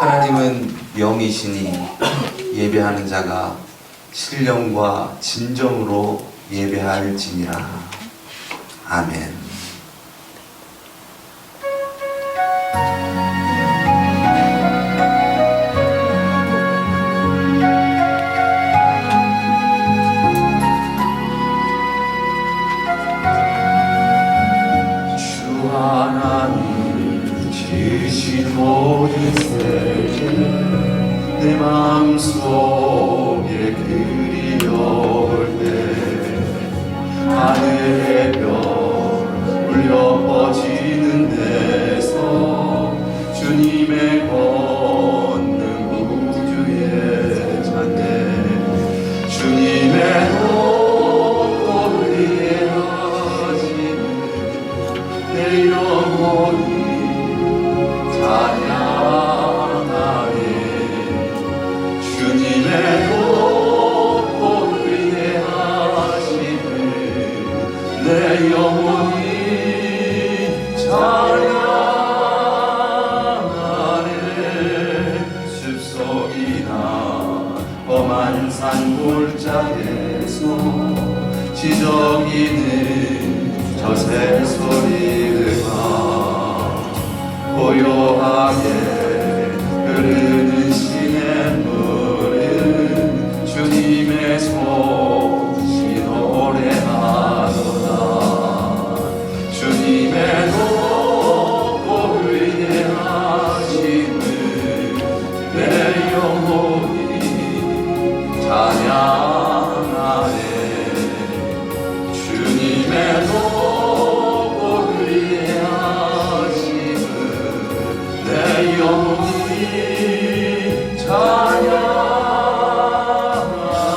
하나님은 영이시니 예배하는 자가 신령과 진정으로 예배할지니라. 아멘. 주 하나님 지으신 모든 세계 내 마음속에 그리워올 때 하늘의 별 울려 퍼지는 데서 주님의 권능 우주에 찬네 주님의 높고 위대하시는 내 영혼이 찬양하네 주님의 높고 위대하시는 내 영혼이 찬양하네 숲속이나 험한 산 골짜기에서 지저귀는 저 새소리가 고요하게 흐르는 시냇물은 주님의 솜씨 노래하노라 주님의 높고 위대하심을 내 영혼이 찬양하네 주님의 높고 위대하심을 내 영혼이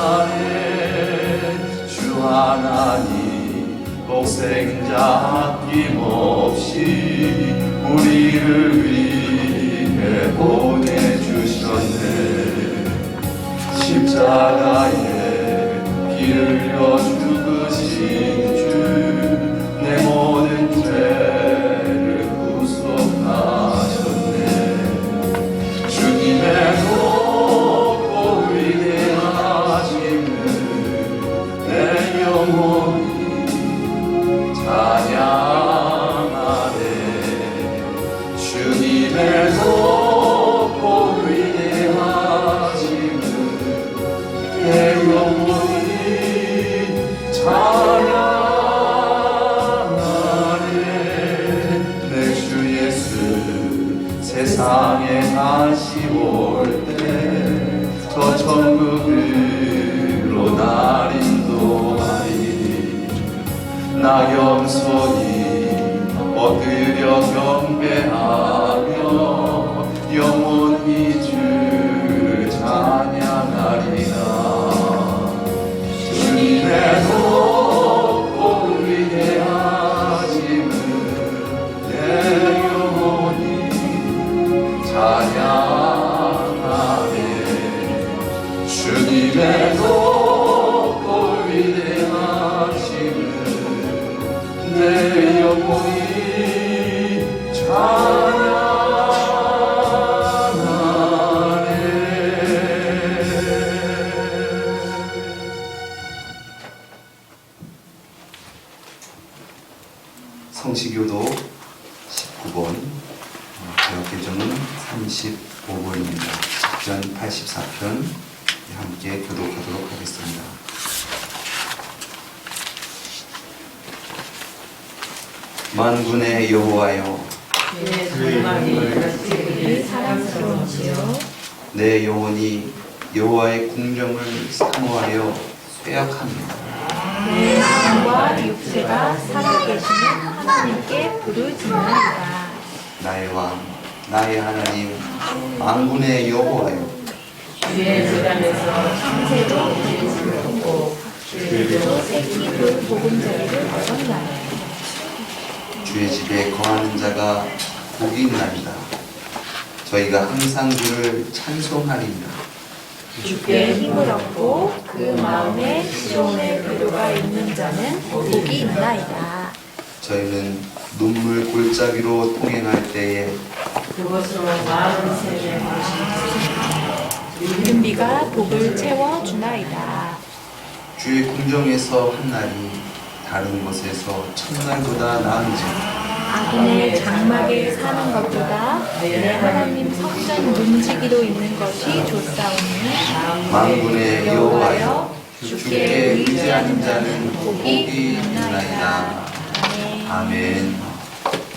찬양하네 주 하나님 독생자 아낌없이 우리를 위해 보내주셨네 십자가에 피 흘려 죽으신 주 내 모든 죄를 구속하셨네 주님의 높고 위대하심을 내 영혼이 찬양하네 주님의 높고 위대하심을 내 영혼이 찬양하네 내 주 예수 세상에 다시 올 때 저 천국으로 날 인도하리 나 겸손히 엎드려 경배하며 영원히 주를 찬양하리라 주님의 높고 위대하심을 내 영혼이 찬양하네 주님의 높고 위대하심을 내 영혼이 찬양하네 성시교도 19번, 개혁개정은 35번입니다. 직전 84편 함께 교독하도록 하겠습니다. 만군의 여호와여 주의 말씀이 사랑스러운지요 내 영혼이 여호와의 궁정을 사모하여 쇠약합니다. 내 마음과 육체가 살아계시는 하나님께 부르짖나이다. 나의 왕, 나의 하나님, 만군의 여호와여 주의 재단에서 참새로 우리를 듣고 주의로 새끼 그 보금자리를 얻었나이다. 주의 집에 거하는 자가 복이 있나이다. 저희가 항상 주를 찬송하리이다. 주께 힘을 얻고 그 마음에 시온의 필요가 있는 자는 복이 있나이다. 저희는 눈물 골짜기로 통행할 때에 그것으로 마흔 세대 이른 비가 복을 채워 주나이다. 주의 궁정에서 한 날이 다른 곳에서 첫날보다 나은지 악인의 장막에 사는 것보다 내 하나님 성전 문지기로 있는 것이 좋사오니 만군의 여호와여 주께 의지하는 자는 복이 있나이다. 아멘.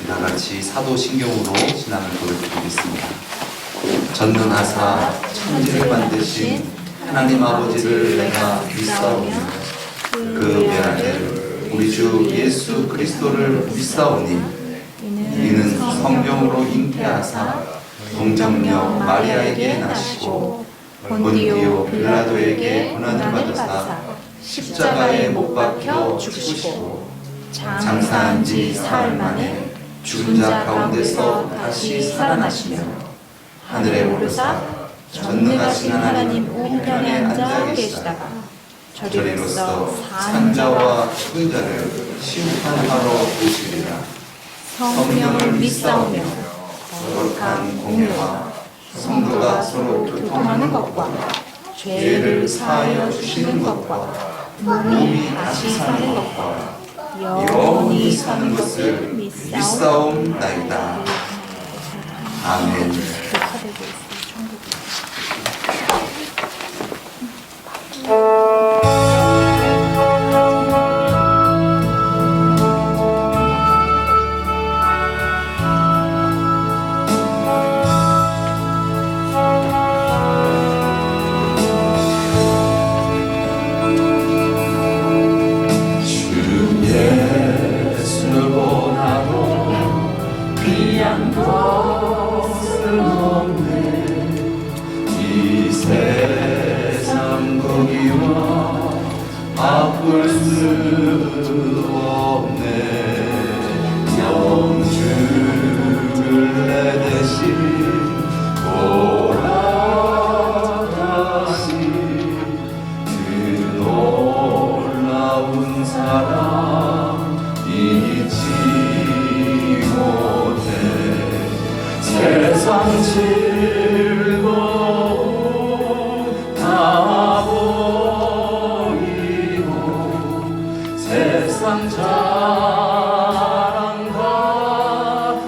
다 같이 사도신경으로 신앙을 고백드리겠습니다. 전능하사 천지를 만드신 하나님 아버지를 내가 믿사오니 그 외아들 우리 주 예수 그리스도를 믿사오니 이는 성령으로 잉태하사 동정녀 마리아에게 나시고 본디오 빌라도에게 고난을 받으사 십자가에 못 박혀 죽으시고 장사한 지 사흘 만에 죽은 자 가운데서 다시 살아나시며 하늘에 오르사 전능하신 하나님 우편에 앉아 계시다가 저리로서 산자와 죽은 자를 심판하러 오시리라. 성령을 믿사오며 거룩한 공예와 성도가 서로 교통하는 것과 죄를 사하여 주시는 것과 몸이 다시 사는 것과 영원히 사는 것을 믿사옵나이다. 아멘. 귀한 것은 없네. 이 세상 거기와 바꿀 수 없네. 영주를 내 대신 돌아가신 그 놀라운 사랑 잊지 못해. 세상 즐거움 다 버리고 세상 자랑 다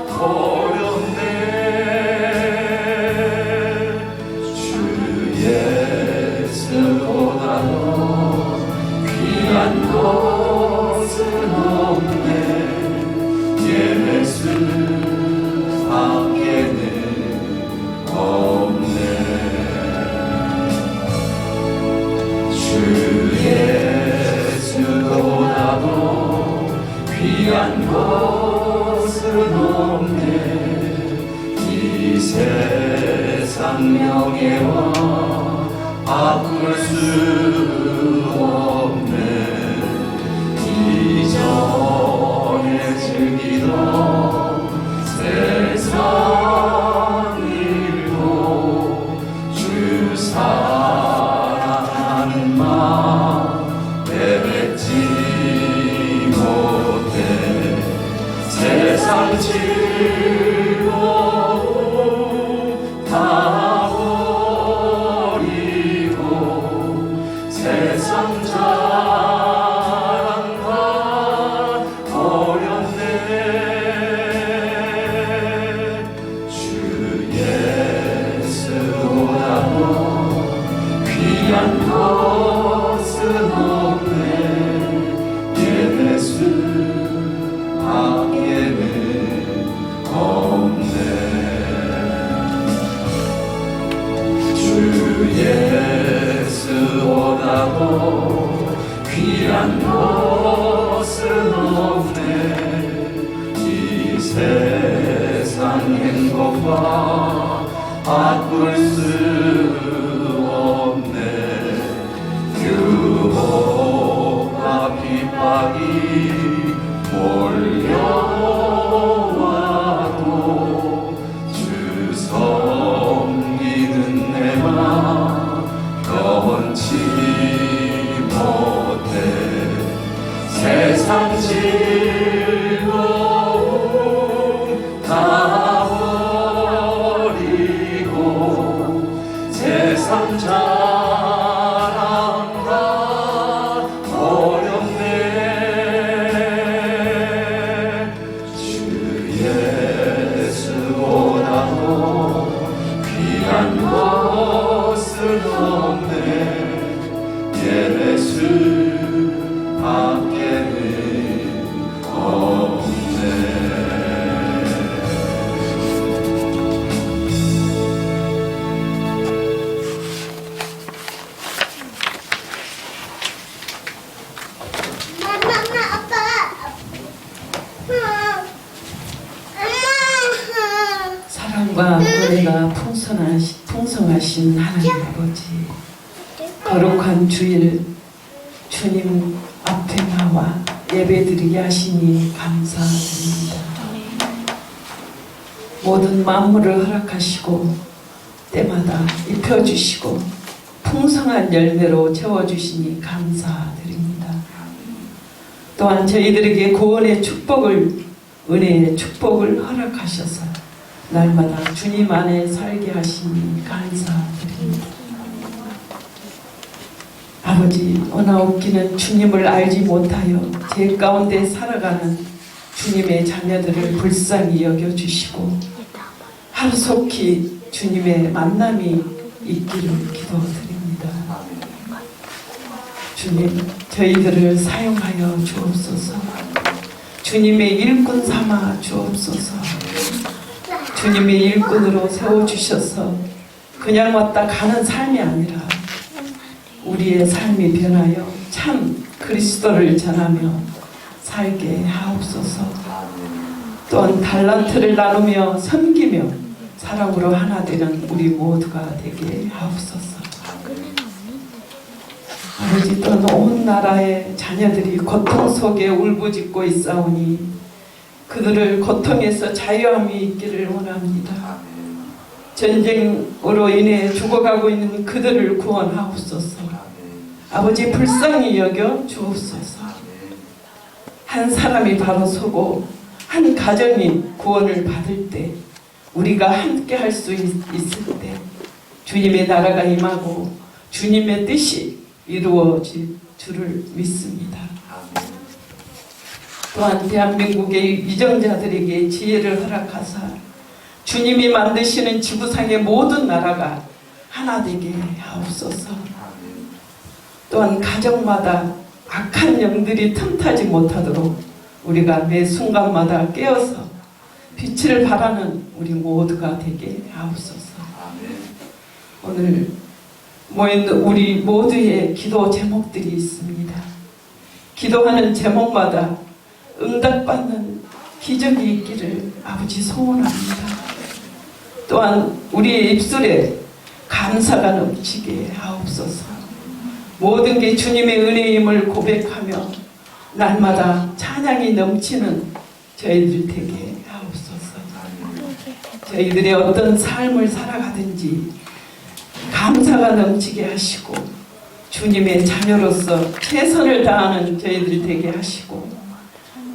버렸네. 주 예수보다 더 귀한 것은 없네. 예수 밖에는 없네. 주 예수보다도 귀한 것은 없네. 이 세상 명예와 바꿀 수 없네. 이전에 즐기던 세상 일도 주 사랑하는 마음 내뱉지 못해. 세상 즐거움 다 버리고 세상 자랑 다 버렸네. 주 예수보다도 귀한 것은 없네. 예수 밖에는 없네. 주 예수보다도 귀한 것은 없네. 이 세상 행복과 바꿀 수 없네. 유혹과 핍박이 몰려와도 주 섬기는 내 맘 변치 못해. 세상 즐거움 다 예수밖에는 없네. 사랑과 은혜가 풍성하신 하나님 아버지, 거룩한 주일 주님 앞에 나와 예배드리게 하시니 감사드립니다. 모든 만물을 허락하시고 때마다 입혀주시고 풍성한 열매로 채워주시니 감사드립니다. 또한 저희들에게 구원의 축복을, 은혜의 축복을 허락하셔서 날마다 주님 안에 살게 하시니 감사드립니다. 아버지, 어나옵기는 주님을 알지 못하여 제 가운데 살아가는 주님의 자녀들을 불쌍히 여겨주시고 하루속히 주님의 만남이 있기를 기도드립니다. 주님, 저희들을 사용하여 주옵소서. 주님의 일꾼 삼아 주옵소서. 주님의 일꾼으로 세워주셔서 그냥 왔다 가는 삶이 아니라 우리의 삶이 변하여 참 그리스도를 전하며 살게 하옵소서. 또한 달란트를 나누며 섬기며 사랑으로 하나 되는 우리 모두가 되게 하옵소서. 아버지, 또한 온 나라의 자녀들이 고통 속에 울부짖고 있사오니 그들을 고통에서 자유함이 있기를 원합니다. 전쟁으로 인해 죽어가고 있는 그들을 구원하옵소서. 아버지, 불쌍히 여겨 주옵소서. 한 사람이 바로 서고 한 가정이 구원을 받을 때, 우리가 함께 할 수 있을 때 주님의 나라가 임하고 주님의 뜻이 이루어질 줄을 믿습니다. 또한 대한민국의 위정자들에게 지혜를 허락하사 주님이 만드시는 지구상의 모든 나라가 하나 되게 하옵소서. 또한 가정마다 악한 영들이 틈타지 못하도록 우리가 매 순간마다 깨어서 빛을 발하는 우리 모두가 되게 하옵소서. 오늘 모인 우리 모두의 기도 제목들이 있습니다. 기도하는 제목마다 응답받는 기적이 있기를 아버지 소원합니다. 또한 우리의 입술에 감사가 넘치게 하옵소서. 모든 게 주님의 은혜임을 고백하며 날마다 찬양이 넘치는 저희들 되게 하옵소서. 저희들의 어떤 삶을 살아가든지 감사가 넘치게 하시고 주님의 자녀로서 최선을 다하는 저희들 되게 하시고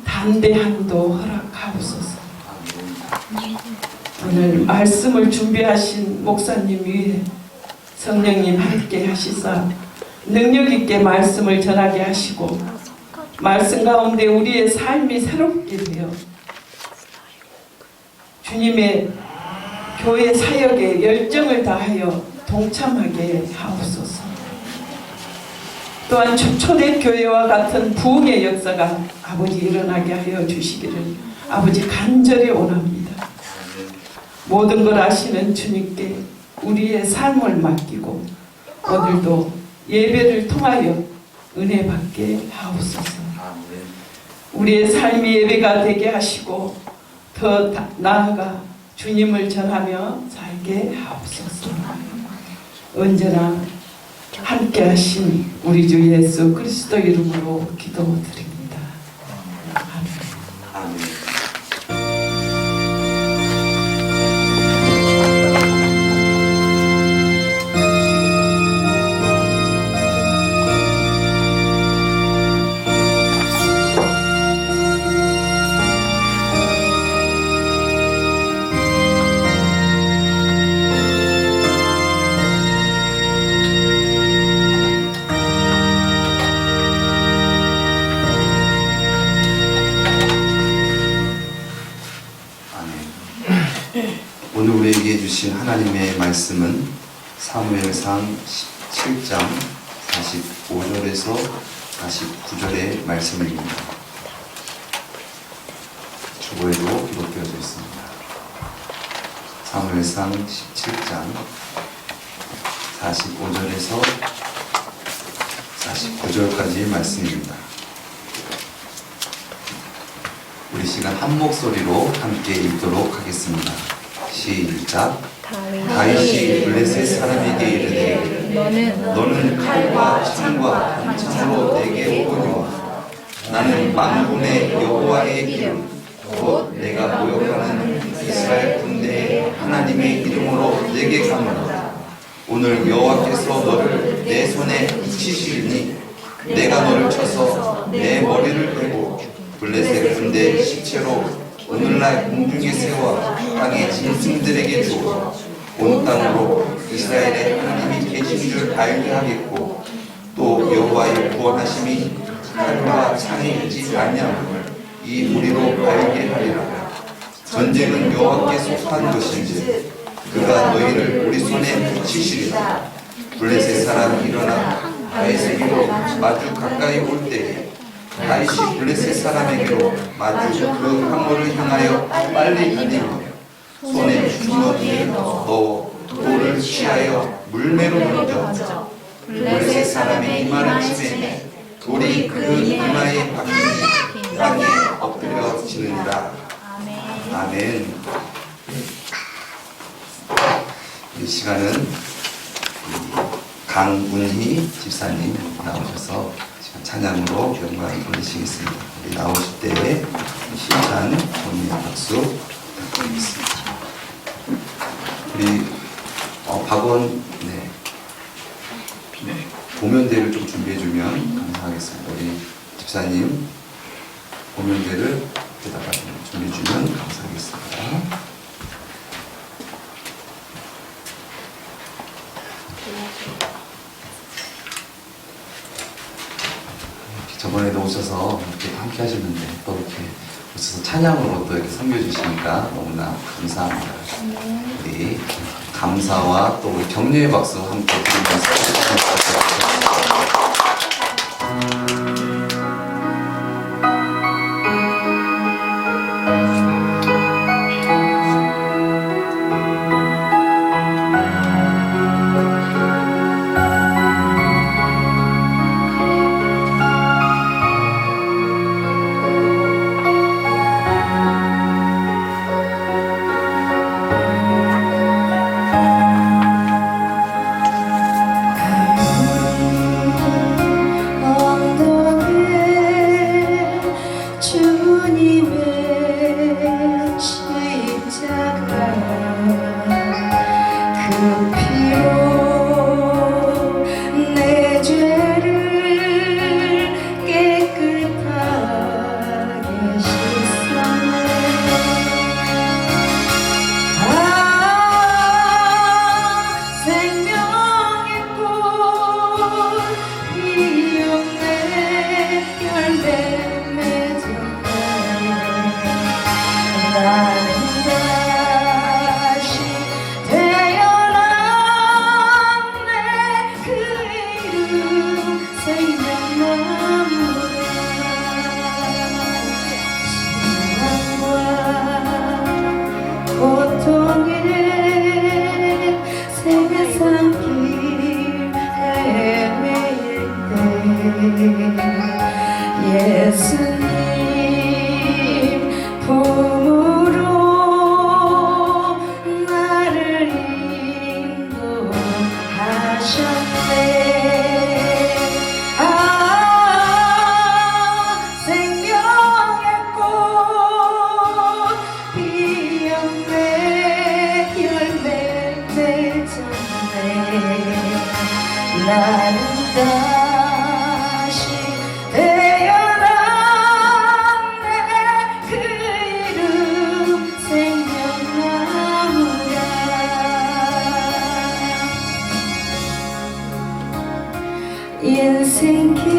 담대함도 허락하옵소서. 오늘 말씀을 준비하신 목사님 위에 성령님 함께 하시사 능력 있게 말씀을 전하게 하시고 말씀 가운데 우리의 삶이 새롭게 되어 주님의 교회 사역에 열정을 다하여 동참하게 하옵소서. 또한 초대교회와 같은 부흥의 역사가 아버지 일어나게 하여 주시기를 아버지 간절히 원합니다. 모든 걸 아시는 주님께 우리의 삶을 맡기고 오늘도 예배를 통하여 은혜 받게 하옵소서. 우리의 삶이 예배가 되게 하시고 더 나아가 주님을 전하며 살게 하옵소서. 언제나 함께 하신 우리 주 예수 그리스도 이름으로 기도드립니다. 아멘. 오늘 우리에게 주신 하나님의 말씀은 사무엘상 17장 45절에서 49절의 말씀입니다. 주보에도 기록되어져 있습니다. 사무엘상 17장 45절에서 49절까지의 말씀입니다. 우리 시간 한 목소리로 함께 읽도록 하겠습니다. 시작. 다윗이 블레셋 사람에게 이르되 너는 칼과 창과 단창으로 내게 오거니와 나는 만군의 여호와의 이름 곧 내가 모욕하는 이스라엘 군대의 하나님의 이름으로 내게 가노라. 오늘 여호와께서 너를 내 손에 치시리니 내가 너를 쳐서 내 머리를 베고 블레셋 군대 시체로 오늘날 공중에 세워 땅의 짐승들에게 주어 온 땅으로 이스라엘의 하나님이 계신 줄 알게 하겠고 또 여호와의 구원하심이 칼과 창에 있지 아니함을 이 무리로 알게 하리라. 전쟁은 여호와께 속한 것인지 그가 너희를 우리 손에 붙이시리라. 블레셋 사람이 일어나 다윗에게로 마주 가까이 올 때에 다윗이 블레셋 사람에게로 마주 그 항로를 향하여 빨리 달리며 손에 주머니에 넣어 돌을 취하여 물매로 던져 블레셋 사람의 이마를 치매 돌이 그 이마에 박히니 땅에 엎드려지느니라. 아멘. 이 시간은 강운희 집사님 나오셔서 지금 찬양으로 영광을 돌리시겠습니다. 우리 나오실 때에 힘찬 정리의 박수 부탁드리겠습니다. 우리 박원 보면대를 좀 준비해주면 감사하겠습니다. 우리 집사님 보면대를 여기다가 준비해주면 감사하겠습니다. 저번에도 오셔서 이렇게 함께 하셨는데 또 이렇게 오셔서 찬양으로 또 이렇게 섬겨주시니까 너무나 감사합니다. 우리 감사와 또 우리 격려의 박수 함께 드리면서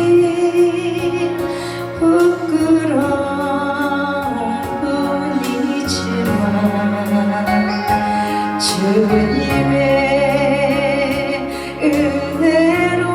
인생길 부끄러운 뿐이지만 주님의 은혜로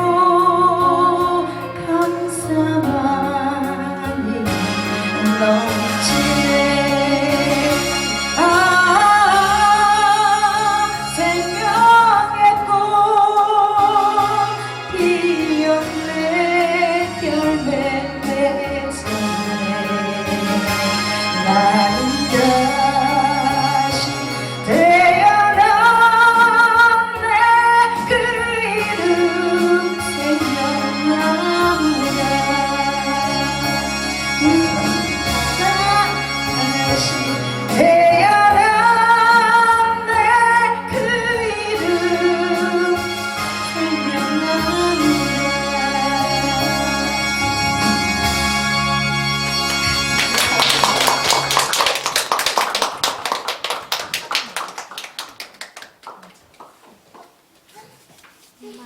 우리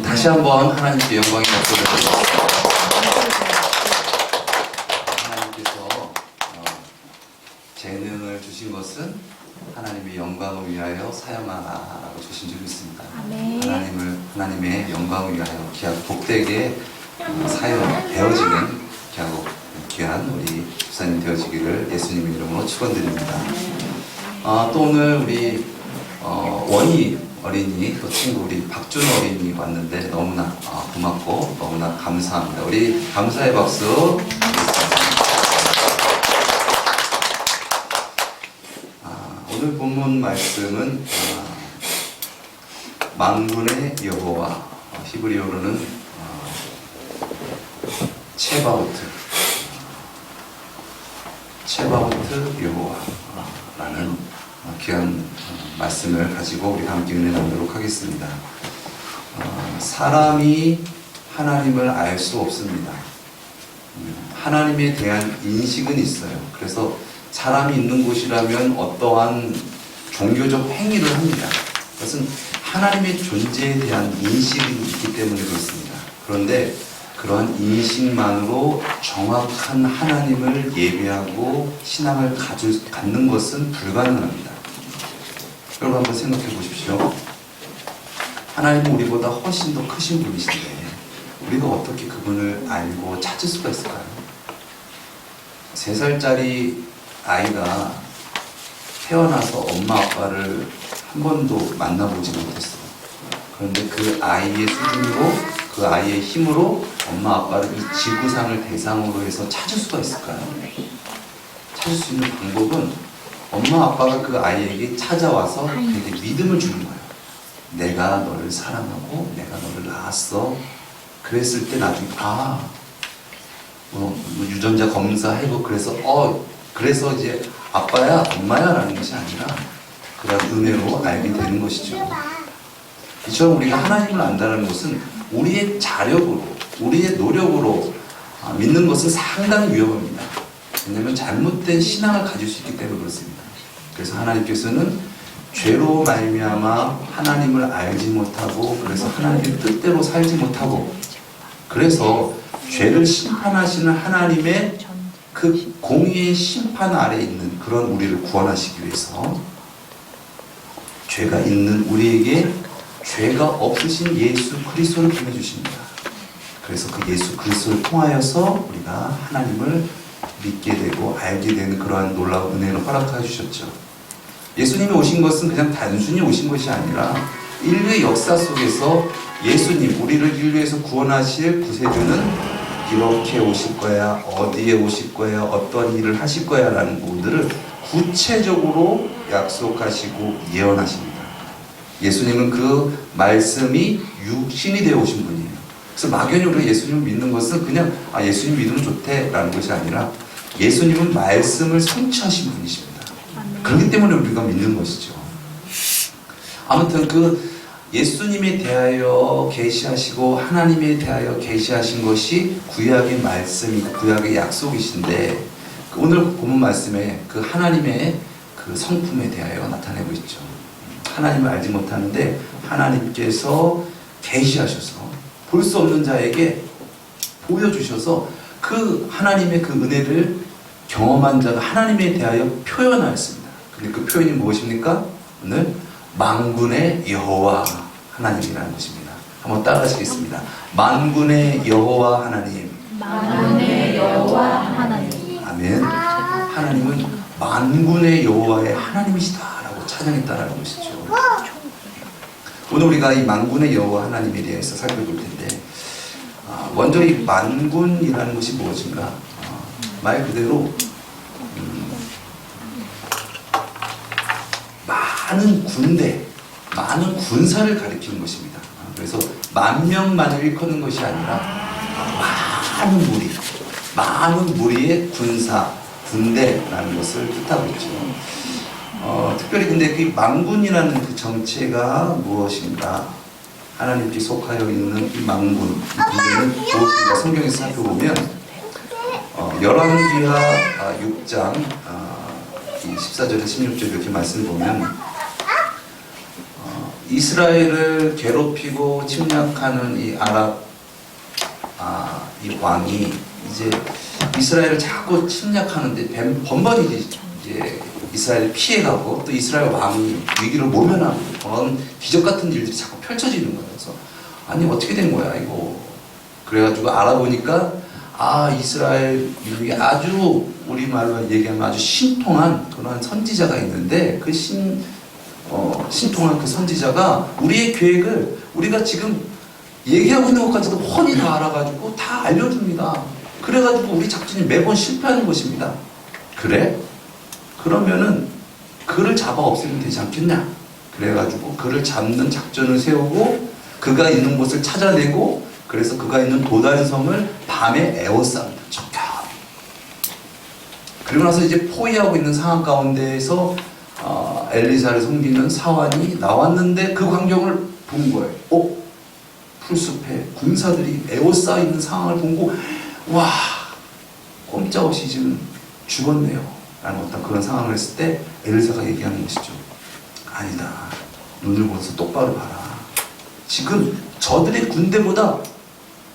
다시 한번 하나님께 영광의 박수를 드리겠습니다. 하나님께서 재능을 주신 것은 하나님의 영광을 위하여 사용하라고 주신 적이 있습니다. 하나님의 영광을 위하여 귀하고 복되게 사용되어지는 귀한 우리 집사님 되어지기를 예수님의 이름으로 축원드립니다. 또 오늘 우리 원희 어린이 또 친구 우리 박준 어린이 왔는데 너무나 고맙고 너무나 감사합니다. 우리 감사의 박수. 오늘 본문 말씀은 만군의 여호와, 히브리어로는 체바오트 여호와라는 귀한 말씀을 가지고 우리가 함께 은혜 나누도록 하겠습니다. 사람이 하나님을 알 수 없습니다. 하나님에 대한 인식은 있어요. 그래서 사람이 있는 곳이라면 어떠한 종교적 행위를 합니다. 그것은 하나님의 존재에 대한 인식이 있기 때문에 그렇습니다. 그런데 그러한 인식만으로 정확한 하나님을 예배하고 신앙을 갖는 것은 불가능합니다. 여러분 한번 생각해 보십시오. 하나님은 우리보다 훨씬 더 크신 분이신데 우리가 어떻게 그분을 알고 찾을 수가 있을까요? 3살짜리 아이가 태어나서 엄마 아빠를 한 번도 만나보지 못했어요. 그런데 그 아이의 수준으로 그 아이의 힘으로 엄마 아빠를 이 지구상을 대상으로 해서 찾을 수가 있을까요? 찾을 수 있는 방법은 엄마 아빠가 그 아이에게 찾아와서 그에게 믿음을 주는 거예요. 내가 너를 사랑하고 내가 너를 낳았어. 그랬을 때 나중에 유전자 검사해보고 그래서 이제 아빠야 엄마야 라는 것이 아니라 그런 은혜로 알게 되는 것이죠. 이처럼 우리가 하나님을 안다는 것은 우리의 자력으로 우리의 노력으로 믿는 것은 상당히 위험합니다. 왜냐하면 잘못된 신앙을 가질 수 있기 때문에 그렇습니다. 그래서 하나님께서는 죄로 말미암아 하나님을 알지 못하고 그래서 하나님의 뜻대로 살지 못하고 그래서 죄를 심판하시는 하나님의 그 공의의 심판 아래에 있는 그런 우리를 구원하시기 위해서 죄가 있는 우리에게 죄가 없으신 예수 그리스도를 보내주십니다. 그래서 그 예수 그리스도를 통하여서 우리가 하나님을 믿게 되고 알게 되는 그러한 놀라운 은혜를 허락해 주셨죠. 예수님이 오신 것은 그냥 단순히 오신 것이 아니라 인류의 역사 속에서 예수님, 우리를 인류에서 구원하실 구세주는 이렇게 오실 거야, 어디에 오실 거야, 어떤 일을 하실 거야 라는 부분들을 구체적으로 약속하시고 예언하십니다. 예수님은 그 말씀이 육신이 되어 오신 분이에요. 그래서 막연히 우리가 예수님을 믿는 것은 그냥 예수님 믿으면 좋대 라는 것이 아니라 예수님은 말씀을 성취하신 분이십니다. 그렇기 때문에 우리가 믿는 것이죠. 아무튼 그 예수님에 대하여 계시하시고 하나님에 대하여 계시하신 것이 구약의 말씀이고 구약의 약속이신데 오늘 본문 말씀에 그 하나님의 그 성품에 대하여 나타내고 있죠. 하나님을 알지 못하는데 하나님께서 계시하셔서 볼 수 없는 자에게 보여주셔서 그 하나님의 그 은혜를 경험한 자가 하나님에 대하여 표현하였습니다. 근데 그 표현이 무엇입니까? 오늘 만군의 여호와 하나님이라는 것입니다. 한번 따라하시겠습니다. 만군의 여호와 하나님. 만군의 여호와 하나님. 아멘. 하나님은 만군의 여호와의 하나님이시다라고 찬양했다라는 것이죠. 오늘 우리가 이 만군의 여호와 하나님에 대해서 살펴볼 텐데 먼저 이 만군이라는 것이 무엇인가? 말 그대로 많은 군대, 많은 군사를 가리키는 것입니다. 그래서 만 명만을 일컫는 것이 아니라 많은 무리의 군대라는 것을 뜻하고 있죠. 특별히 근데 그 만군이라는 그 정체가 무엇인가? 하나님께 속하여 있는 이 만군, 이 군대는 무엇인가? 성경에서 살펴보면 열왕기하 6장 14절에서 16절 이렇게 말씀을 보면 이스라엘을 괴롭히고 침략하는 이 이 왕이 이제 이스라엘을 자꾸 침략하는데 번번이 이제 이스라엘을 피해가고 또 이스라엘 왕이 위기를 모면하고 그런 기적 같은 일들이 자꾸 펼쳐지는 거예요. 그래서 아니 어떻게 된 거야 이거. 그래가지고 알아보니까 이스라엘이 아주 우리말로 얘기하면 아주 신통한 그런 선지자가 있는데 그 신통한 그 선지자가 우리의 계획을 우리가 지금 얘기하고 있는 것까지도 훤히 다 알아가지고 다 알려줍니다. 그래가지고 우리 작전이 매번 실패하는 것입니다. 그래? 그러면은 그를 잡아 없애면 되지 않겠냐? 그래가지고 그를 잡는 작전을 세우고 그가 있는 곳을 찾아내고 그래서 그가 있는 도단성을 밤에 에워쌉니다. 적격. 그리고 나서 이제 포위하고 있는 상황 가운데에서 엘리사를 섬기는 사환이 나왔는데 그 광경을 본 거예요. 풀숲에 군사들이 에워싸 있는 상황을 보고 와 꼼짝없이 지금 죽었네요 라는 어떤 그런 상황을 했을 때 엘리사가 얘기하는 것이죠. 아니다. 눈을 보면서 똑바로 봐라. 지금 저들의 군대보다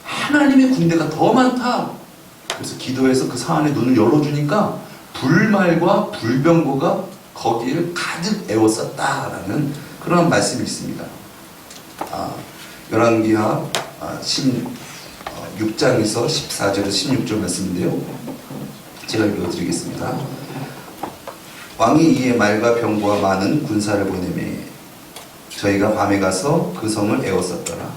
하나님의 군대가 더 많다. 그래서 기도해서 그 상황에 눈을 열어주니까 불말과 불병거가 거기를 가득 에워쌌다라는 그런 말씀이 있습니다. 열왕기하 6장에서 14절에서 16절 말씀인데요. 제가 읽어드리겠습니다. 왕이 이에 말과 병거와 많은 군사를 보내매 저희가 밤에 가서 그 성을 에워쌌더라.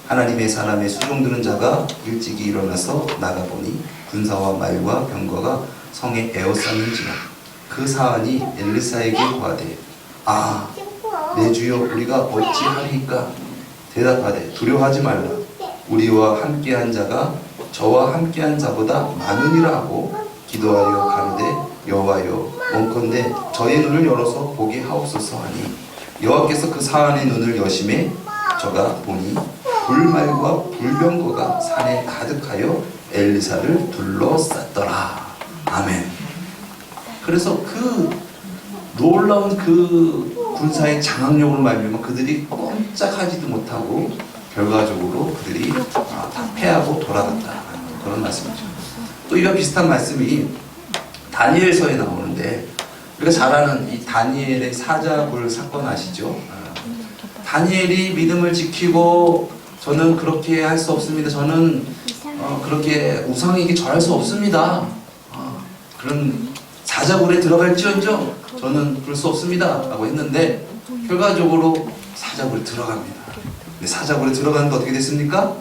하나님의 사람의 수종드는 자가 일찍이 일어나서 나가보니 군사와 말과 병거가 성에 에워쌌는지라. 그 사환이 엘리사에게 고하되 내 주여 우리가 어찌하리까? 대답하되 두려워하지 말라. 우리와 함께한 자가 저와 함께한 자보다 많으니라 하고 기도하여 가로되 여호와여 원컨대 저의 눈을 열어서 보게 하옵소서 하니 여호와께서 그 사환의 눈을 여심해 저가 보니 불말과 불병거가 산에 가득하여 엘리사를 둘러쌌더라. 아멘. 그래서 그 놀라운 그 군사의 장악력으로 말미암아 그들이 꼼짝하지도 못하고 결과적으로 그들이 다 패하고 돌아갔다. 그런 말씀이죠. 또 이와 비슷한 말씀이 다니엘서에 나오는데 우리가 잘 아는 이 다니엘의 사자굴 사건 아시죠? 다니엘이 믿음을 지키고 저는 그렇게 할 수 없습니다. 저는 그렇게 우상에게 절할 수 없습니다. 그런 사자굴에 들어갈지언정 저는 그럴 수 없습니다 라고 했는데 결과적으로 사자굴에 들어갑니다. 근데 사자굴에 들어갔는데 어떻게 됐습니까?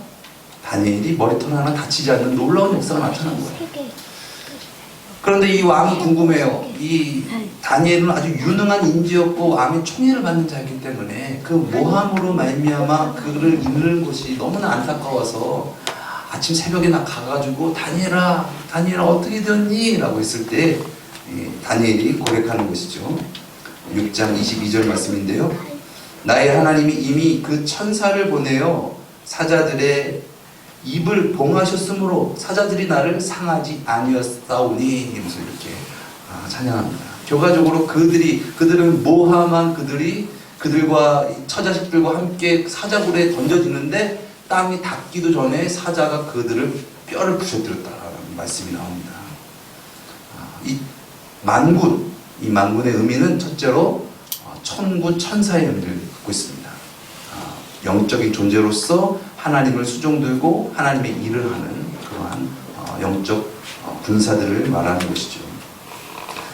다니엘이 머리털 하나 다치지 않는 놀라운 역사가 나타난 거예요. 그런데 이 왕이 궁금해요. 이 다니엘은 아주 유능한 인지였고 왕의 총애를 받는 자였기 때문에 그 모함으로 말미암아 그를 잃는 것이 너무나 안타까워서 아침 새벽에 가가지고 다니엘아 어떻게 되었니? 라고 했을 때 다니엘이 고백하는 것이죠. 6장 22절 말씀인데요. 나의 하나님이 이미 그 천사를 보내어 사자들의 입을 봉하셨으므로 사자들이 나를 상하지 아니었사오니 하면서 이렇게 찬양합니다. 결과적으로 그들은 모함한 그들과 처자식들과 함께 사자굴에 던져지는데 땅이 닿기도 전에 사자가 그들을 뼈를 부셔뜨렸다라는 말씀이 나옵니다. 이 만군의 의미는 첫째로 천군 천사의 의미를 갖고 있습니다. 영적인 존재로서 하나님을 수종들고 하나님의 일을 하는 그러한 영적 군사들을 말하는 것이죠.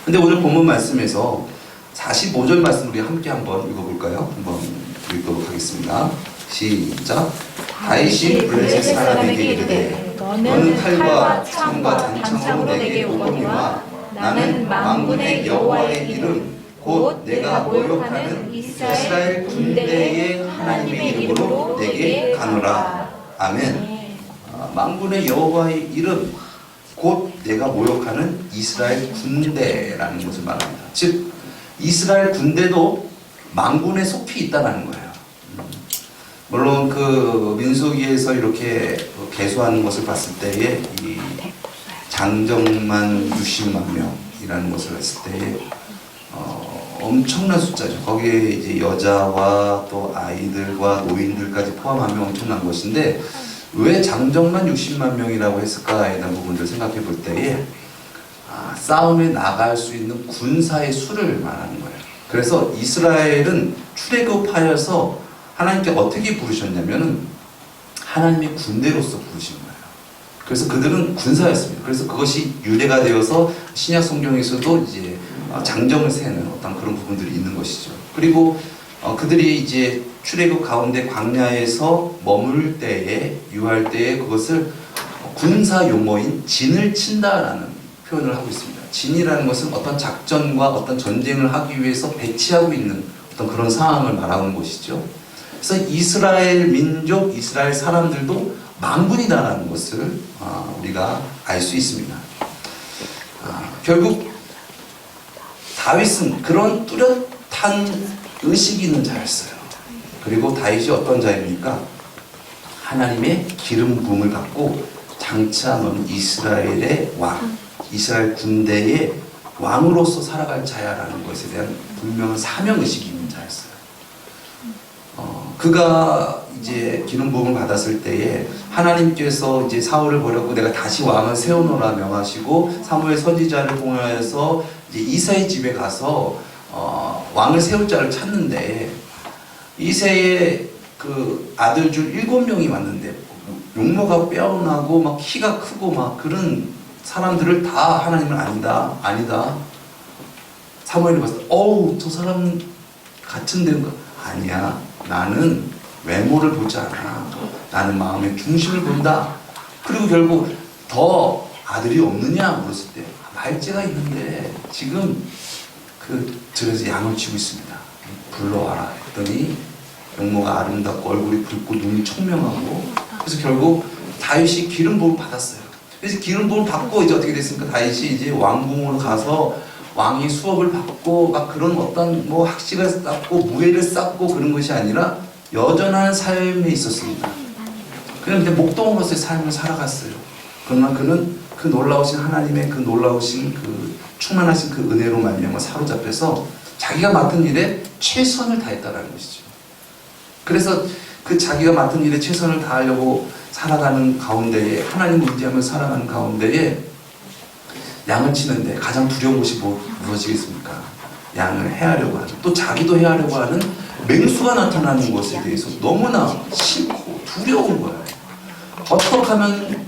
근데 오늘 본문 말씀에서 45절 말씀 우리 함께 한번 읽어볼까요? 한번 읽도록 하겠습니다. 시작. 다윗이 블레셋 사람에게 이르되 너는 칼과 창과 단창으로 내게 오거니와 나는 만군의 여호와의 이름 곧 내가 모욕하는 이스라엘 군대의 하나님의 이름으로 내게 가노라. 아멘. 만군의 여호와의 이름 곧 내가 모욕하는 이스라엘 군대라는 것을 말합니다. 즉 이스라엘 군대도 만군에 속히 있다는 거예요. 물론 그 민수기에서 이렇게 개수하는 것을 봤을 때에 이 장정만 60만 명이라는 것을 했을 때 엄청난 숫자죠. 거기에 이제 여자와 또 아이들과 노인들까지 포함하면 엄청난 것인데 왜 장정만 60만 명이라고 했을까에 대한 부분들을 생각해 볼 때에 싸움에 나갈 수 있는 군사의 수를 말하는 거예요. 그래서 이스라엘은 출애굽하여서 하나님께 어떻게 부르셨냐면은 하나님의 군대로서 부르신 거예요. 그래서 그들은 군사였습니다. 그래서 그것이 유래가 되어서 신약 성경에서도 이제 장정을 세는 어떤 그런 부분들이 있는 것이죠. 그리고 그들이 이제 출애굽 가운데 광야에서 머물 때에 유할 때에 그것을 군사 용어인 진을 친다라는 표현을 하고 있습니다. 진이라는 것은 어떤 작전과 어떤 전쟁을 하기 위해서 배치하고 있는 어떤 그런 상황을 말하는 것이죠. 그래서 이스라엘 민족, 이스라엘 사람들도 망군이다라는 것을 우리가 알 수 있습니다. 결국 다윗은 그런 뚜렷한 의식이 있는 자였어요. 그리고 다윗이 어떤 자입니까? 하나님의 기름 부음을 받고 장차는 이스라엘의 왕, 이스라엘 군대의 왕으로서 살아갈 자야라는 것에 대한 분명한 사명의식이 있는 자였어요. 그가 이제 기름 부음을 받았을 때에 하나님께서 이제 사울을 버렸고 내가 다시 왕을 세우노라 명하시고 사무엘 선지자를 통하여서 이제 이새의 집에 가서 왕을 세울 자를 찾는데 이새의 그 아들 중 7명이 왔는데 용모가 빼어나고 막 키가 크고 막 그런 사람들을 다 하나님은 아니다. 사무엘이 봤을 때 어우 저 사람 같은데 아니야. 나는 외모를 보지 않아. 나는 마음의 중심을 본다. 그리고 결국 더 아들이 없느냐 물었을 때 말째가 있는데 지금 그 들에서 양을 치고 있습니다. 불러와라 했더니 용모가 아름답고 얼굴이 붉고 눈이 청명하고 그래서 결국 다윗이 기름 부음을 받았어요. 그래서 기름 부음을 받고 이제 어떻게 됐습니까? 다윗이 이제 왕궁으로 가서 왕이 수업을 받고 막 그런 어떤 뭐 학식을 쌓고 무예를 쌓고 그런 것이 아니라 여전한 삶에 있었습니다. 그런데 목동으로서의 삶을 살아갔어요. 그러나 그는 그 놀라우신 하나님의 그 놀라우신 그 충만하신 그 은혜로 말미암아 사로잡혀서 자기가 맡은 일에 최선을 다했다라는 것이죠. 그래서 그 자기가 맡은 일에 최선을 다하려고 살아가는 가운데에 하나님을 의지하며 살아가는 가운데에 양을 치는데 가장 두려운 것이 무엇이겠습니까? 양을 해하려고 하는 또 자기도 해하려고 하는 맹수가 나타나는 것에 대해서 너무나 싫고 두려운 거예요. 어떻게 하면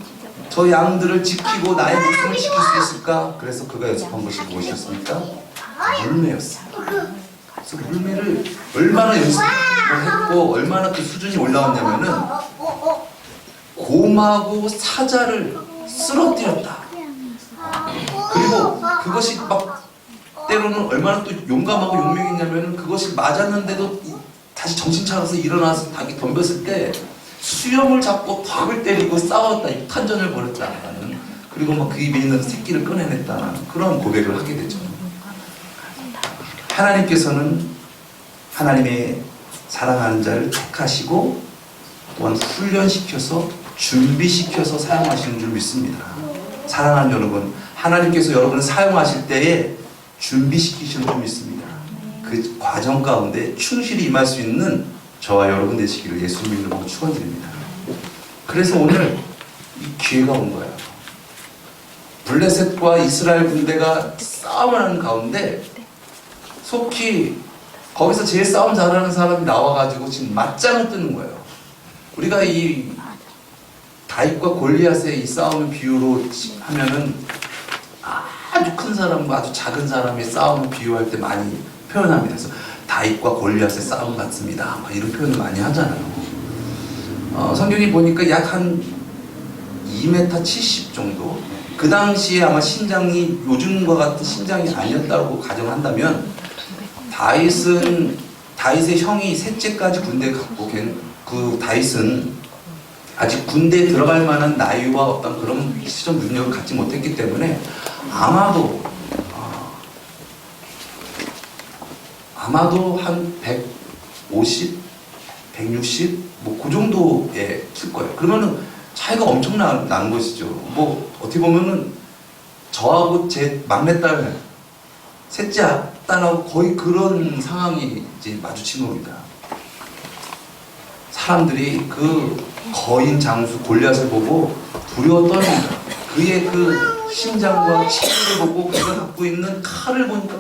저 양들을 지키고 나의 목숨을 지킬 수 있을까? 그래서 그가 연습한 것이 무엇이었습니까? 물매였어요. 그래서 물매를 얼마나 연습을 했고 얼마나 그 수준이 올라왔냐면은 곰하고 사자를 쓰러뜨렸다. 그리고 그것이 막 때로는 얼마나 또 용감하고 용맹했냐면은 그것이 맞았는데도 다시 정신 차려서 일어나서 닭이 덤볐을 때 수염을 잡고 닭을 때리고 싸웠다, 육탄전을 벌였다는 그리고 막 그 입에 있는 새끼를 꺼내냈다는 그런 고백을 하게 되죠. 하나님께서는 하나님의 사랑하는 자를 택하시고 또한 훈련시켜서 준비시켜서 사용하시는 줄 믿습니다. 사랑하는 여러분, 하나님께서 여러분을 사용하실 때에 준비시키시는 줄 믿습니다. 그 과정 가운데 충실히 임할 수 있는 저와 여러분 되시기를 예수님 이름으로 축원드립니다. 그래서 오늘 이 기회가 온 거예요. 블레셋과 이스라엘 군대가 싸움을 하는 가운데 속히 거기서 제일 싸움 잘하는 사람이 나와가지고 지금 맞짱을 뜨는 거예요. 우리가 이 다윗과 골리앗의 이 싸움을 비유로 하면은 아주 큰 사람과 아주 작은 사람의 싸움을 비유할 때 많이 표현합니다. 그래서 다윗과 골리앗의 싸움 같습니다. 이런 표현을 많이 하잖아요. 성경이 보니까 약 한 2m 70 정도. 그 당시에 아마 신장이 요즘과 같은 신장이 아니었다고 가정한다면 다윗의 형이 셋째까지 군대에 갔고 그 다윗은 아직 군대에 들어갈 만한 나이와 어떤 그런 시점 능력을 갖지 못했기 때문에 아마도 한 150, 160, 뭐 그 정도에 칠 거예요. 그러면은 차이가 엄청 나는 것이죠. 뭐 어떻게 보면은 저하고 제 막내딸 셋째 딸하고 거의 그런 상황이 이제 마주친 겁니다. 사람들이 그 거인 장수 골리앗을 보고 두려워 떨립니다. 그의 그 심장과 체구를 보고 그가 갖고 있는 칼을 보니까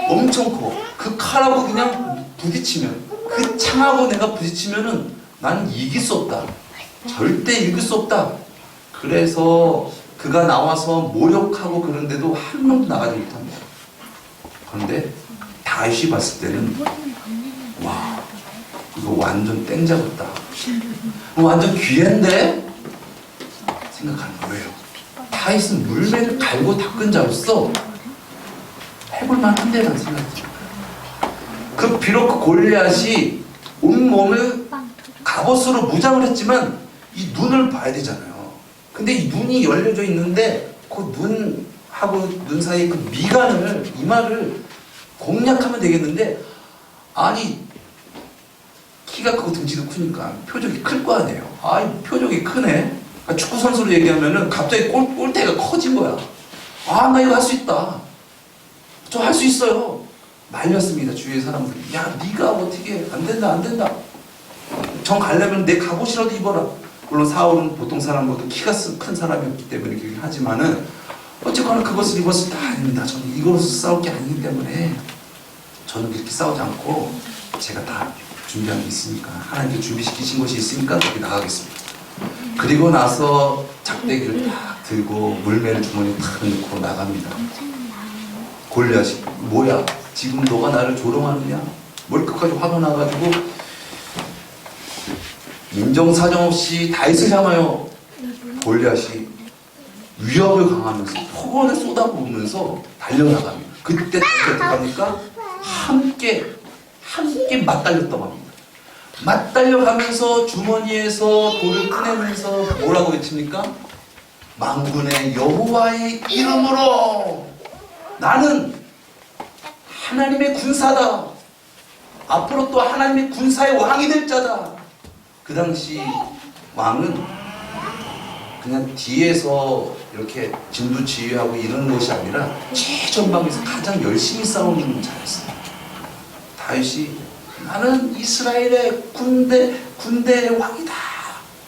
엄청 커. 그 칼하고 그냥 부딪히면, 그 창하고 내가 부딪히면은 나는 이길 수 없다. 절대 이길 수 없다. 그래서 그가 나와서 모욕하고 그런데도 한 명도 나가지 못합니다. 그런데 다윗이 봤을 때는 와, 이거 완전 땡 잡았다. 완전 기회인데? 생각하는 거예요. 다윗은 물매를 갈고 닦은 자로서 해볼만한데 라는 생각이 들어요. 그 비록 그 골리앗이 온몸을 갑옷으로 무장을 했지만 이 눈을 봐야 되잖아요. 근데 이 눈이 열려져 있는데 그 눈하고 눈 사이 그 미간을, 이마를 공략하면 되겠는데, 아니 키가 크고 등치도 크니까 표적이 클 거 아니에요. 아, 이 표적이 크네. 축구 선수로 얘기하면은 갑자기 골대가 커진 거야. 아, 나 이거 할 수 있다. 저 할 수 있어요. 말렸습니다, 주위의 사람들이. 야, 네가 어떻게 안 된다, 안 된다. 정 가려면 내 갑옷이라도 입어라. 물론 사울은 보통 사람보다 키가 큰 사람이었기 때문에 그렇게 하지만은 어쨌거나 그것을 입었을 때 아닙니다. 저는 이것으로 싸울 게 아니기 때문에 저는 그렇게 싸우지 않고 제가 다 준비한 게 있으니까, 하나님께 준비시키신 것이 있으니까 거기 나가겠습니다. 그리고 나서 작대기를 딱 들고 물매를 주머니에 탁 넣고 나갑니다. 골리앗이 뭐야? 지금 너가 나를 조롱하느냐? 뭘 끝까지 화가 나가지고 인정사정 없이 다윗을 향하여 골리앗이 위협을 강하면서 폭언을 쏟아부으면서 달려나갑니다. 그때 어떻게 합니까? 함께 맞달렸다고 합니다. 맞달려가면서 주머니에서 돌을 꺼내면서 뭐라고 외칩니까? 만군의 여호와의 이름으로 나는 하나님의 군사다. 앞으로 또 하나님의 군사의 왕이 될 자다. 그 당시 왕은 그냥 뒤에서 이렇게 진두 지휘하고 이런 것이 아니라 최전방에서 가장 열심히 싸우는 자였어요. 다윗이 나는 이스라엘의 군대의 왕이다.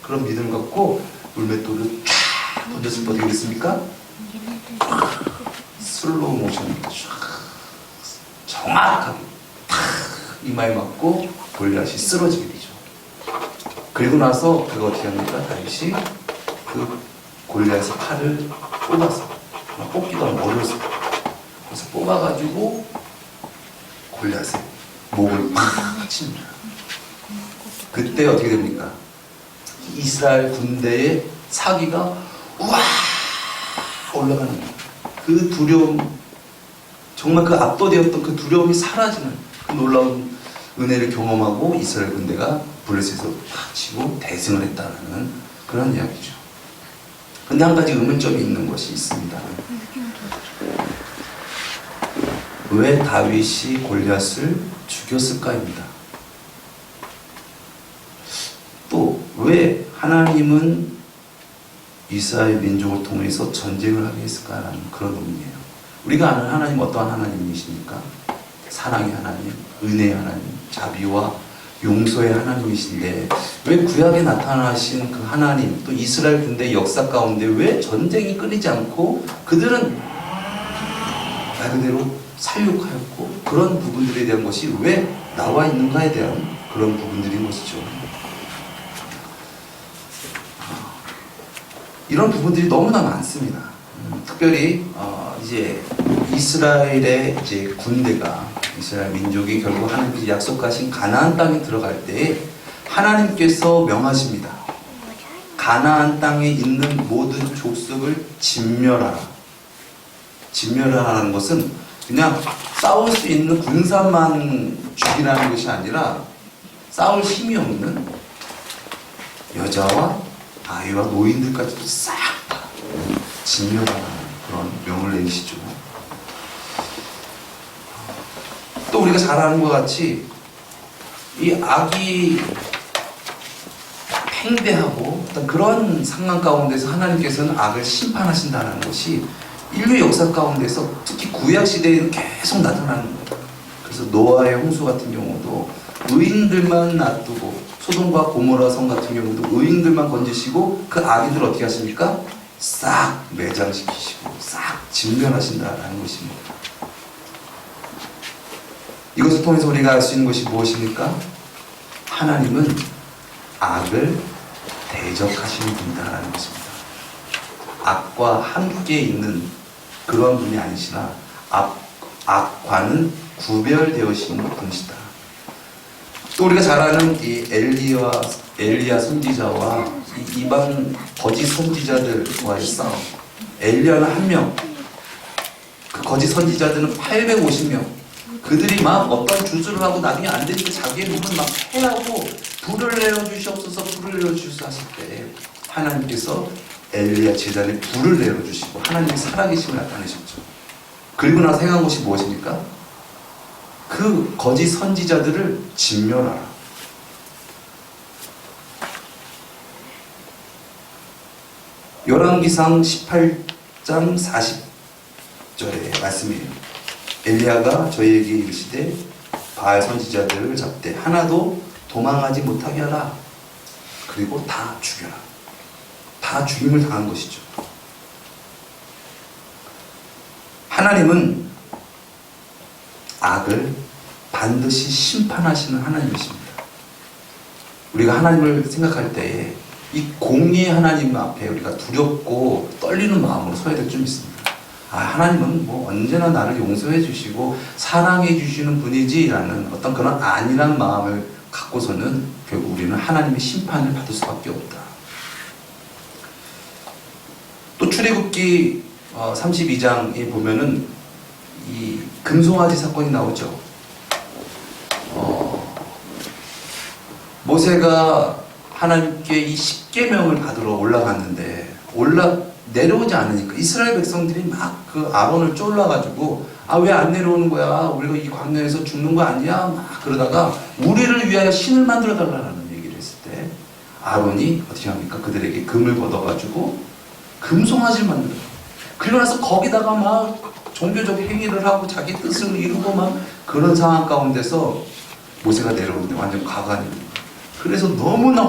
그런 믿음 갖고 물맷돌을 쫙 던졌을 때 어떻게 됐습니까? 슬로우 모션입니다. 정확하게 탁 이마에 맞고 골리앗이 쓰러지게 되죠. 그리고 나서 그가 어떻게 합니까? 다윗이 그 골리앗의 팔을 뽑아서, 뽑기도 하면 어려서, 그래서 뽑아가지고 골리앗의 목을 팍 칩니다. 그때 어떻게 됩니까? 이스라엘 군대의 사기가 우와 올라가는 거예요. 그 두려움, 정말 그 압도되었던 그 두려움이 사라지는 그 놀라운 은혜를 경험하고 이스라엘 군대가 블레셋에서 팍 치고 대승을 했다는 그런 이야기죠. 근데 한 가지 의문점이 있는 것이 있습니다. 왜 다윗이 골리앗을 죽였을까입니다. 또 왜 하나님은 이스라엘 민족을 통해서 전쟁을 하게 했을까라는 그런 의문이에요. 우리가 아는 하나님 어떠한 하나님이십니까? 사랑의 하나님, 은혜의 하나님, 자비와 용서의 하나님이신데 왜 구약에 나타나신 그 하나님, 또 이스라엘 군대의 역사 가운데 왜 전쟁이 끊이지 않고 그들은 말 그대로 살육하였고 그런 부분들에 대한 것이 왜 나와 있는가에 대한 그런 부분들인 것이죠. 이런 부분들이 너무나 많습니다. 특별히 이제 이스라엘의 이제 군대가, 이스라엘 민족이 결국 하나님께서 약속하신 가나안 땅에 들어갈 때 하나님께서 명하십니다. 가나안 땅에 있는 모든 족속을 진멸하라. 진멸하라는 것은 그냥 싸울 수 있는 군사만 죽이라는 것이 아니라 싸울 힘이 없는 여자와 아이와 노인들까지도 싹 다 진멸하라는 그런 명을 내리시죠. 또 우리가 잘 아는 것 같이 이 악이 팽배하고 어떤 그런 상황 가운데서 하나님께서는 악을 심판하신다는 것이 인류 역사 가운데서 특히 구약 시대에는 계속 나타나는 거예요. 그래서 노아의 홍수 같은 경우도 의인들만 놔두고, 소돔과 고모라 성 같은 경우도 의인들만 건지시고 그 악인들 어떻게 하십니까? 싹 매장시키시고 싹 진멸하신다라는 것입니다. 이것을 통해서 우리가 알 수 있는 것이 무엇입니까? 하나님은 악을 대적하시는 분이다라는 것입니다. 악과 함께 있는 그런 분이 아니시나 악과는 구별되어지는 분이시다. 또 우리가 잘 아는 이 엘리야 선지자와 이 이방 거짓 선지자들과의 싸움. 엘리야는 1명, 그 거짓 선지자들은 850명. 그들이 막 어떤 주술을 하고 나중에 안 되니까 자기의 몸을 막 해하고 불을 내려주시옵소서, 불을 내려주시옵소서 하실 때 하나님께서 엘리야 제자를 불을 내려주시고 하나님의 살아계심을 나타내셨죠. 그리고 나서 행한 것이 무엇입니까? 그 거짓 선지자들을 진멸하라. 열왕기상 18장 40절의 말씀이에요. 엘리야가 저희에게 이르시되 바알 선지자들을 잡되 하나도 도망하지 못하게 하라. 그리고 다 죽여라. 다 죽임을 당한 것이죠. 하나님은 악을 반드시 심판하시는 하나님이십니다. 우리가 하나님을 생각할 때에 이 공의의 하나님 앞에 우리가 두렵고 떨리는 마음으로 서야 될 줄 믿습니다. 아, 하나님은 뭐 언제나 나를 용서해 주시고 사랑해 주시는 분이지라는 어떤 그런 안일한 마음을 갖고서는 결국 우리는 하나님의 심판을 받을 수밖에 없다. 또 출애굽기 32장에 보면은 이 금송아지 사건이 나오죠. 모세가 하나님께 이 10계명을 받으러 올라갔는데 내려오지 않으니까 이스라엘 백성들이 막 그 아론을 쫄라가지고 아, 왜 안 내려오는 거야? 우리가 이 광야에서 죽는 거 아니야? 막 그러다가 우리를 위하여 신을 만들어 달라는 얘기를 했을 때 아론이 어떻게 합니까? 그들에게 금을 걷어가지고 금송아지를 만들어요. 그리고 나서 거기다가 막 종교적 행위를 하고 자기 뜻을 이루고 막 그런 상황 가운데서 모세가 내려오는데 완전 가관입니다. 그래서 너무나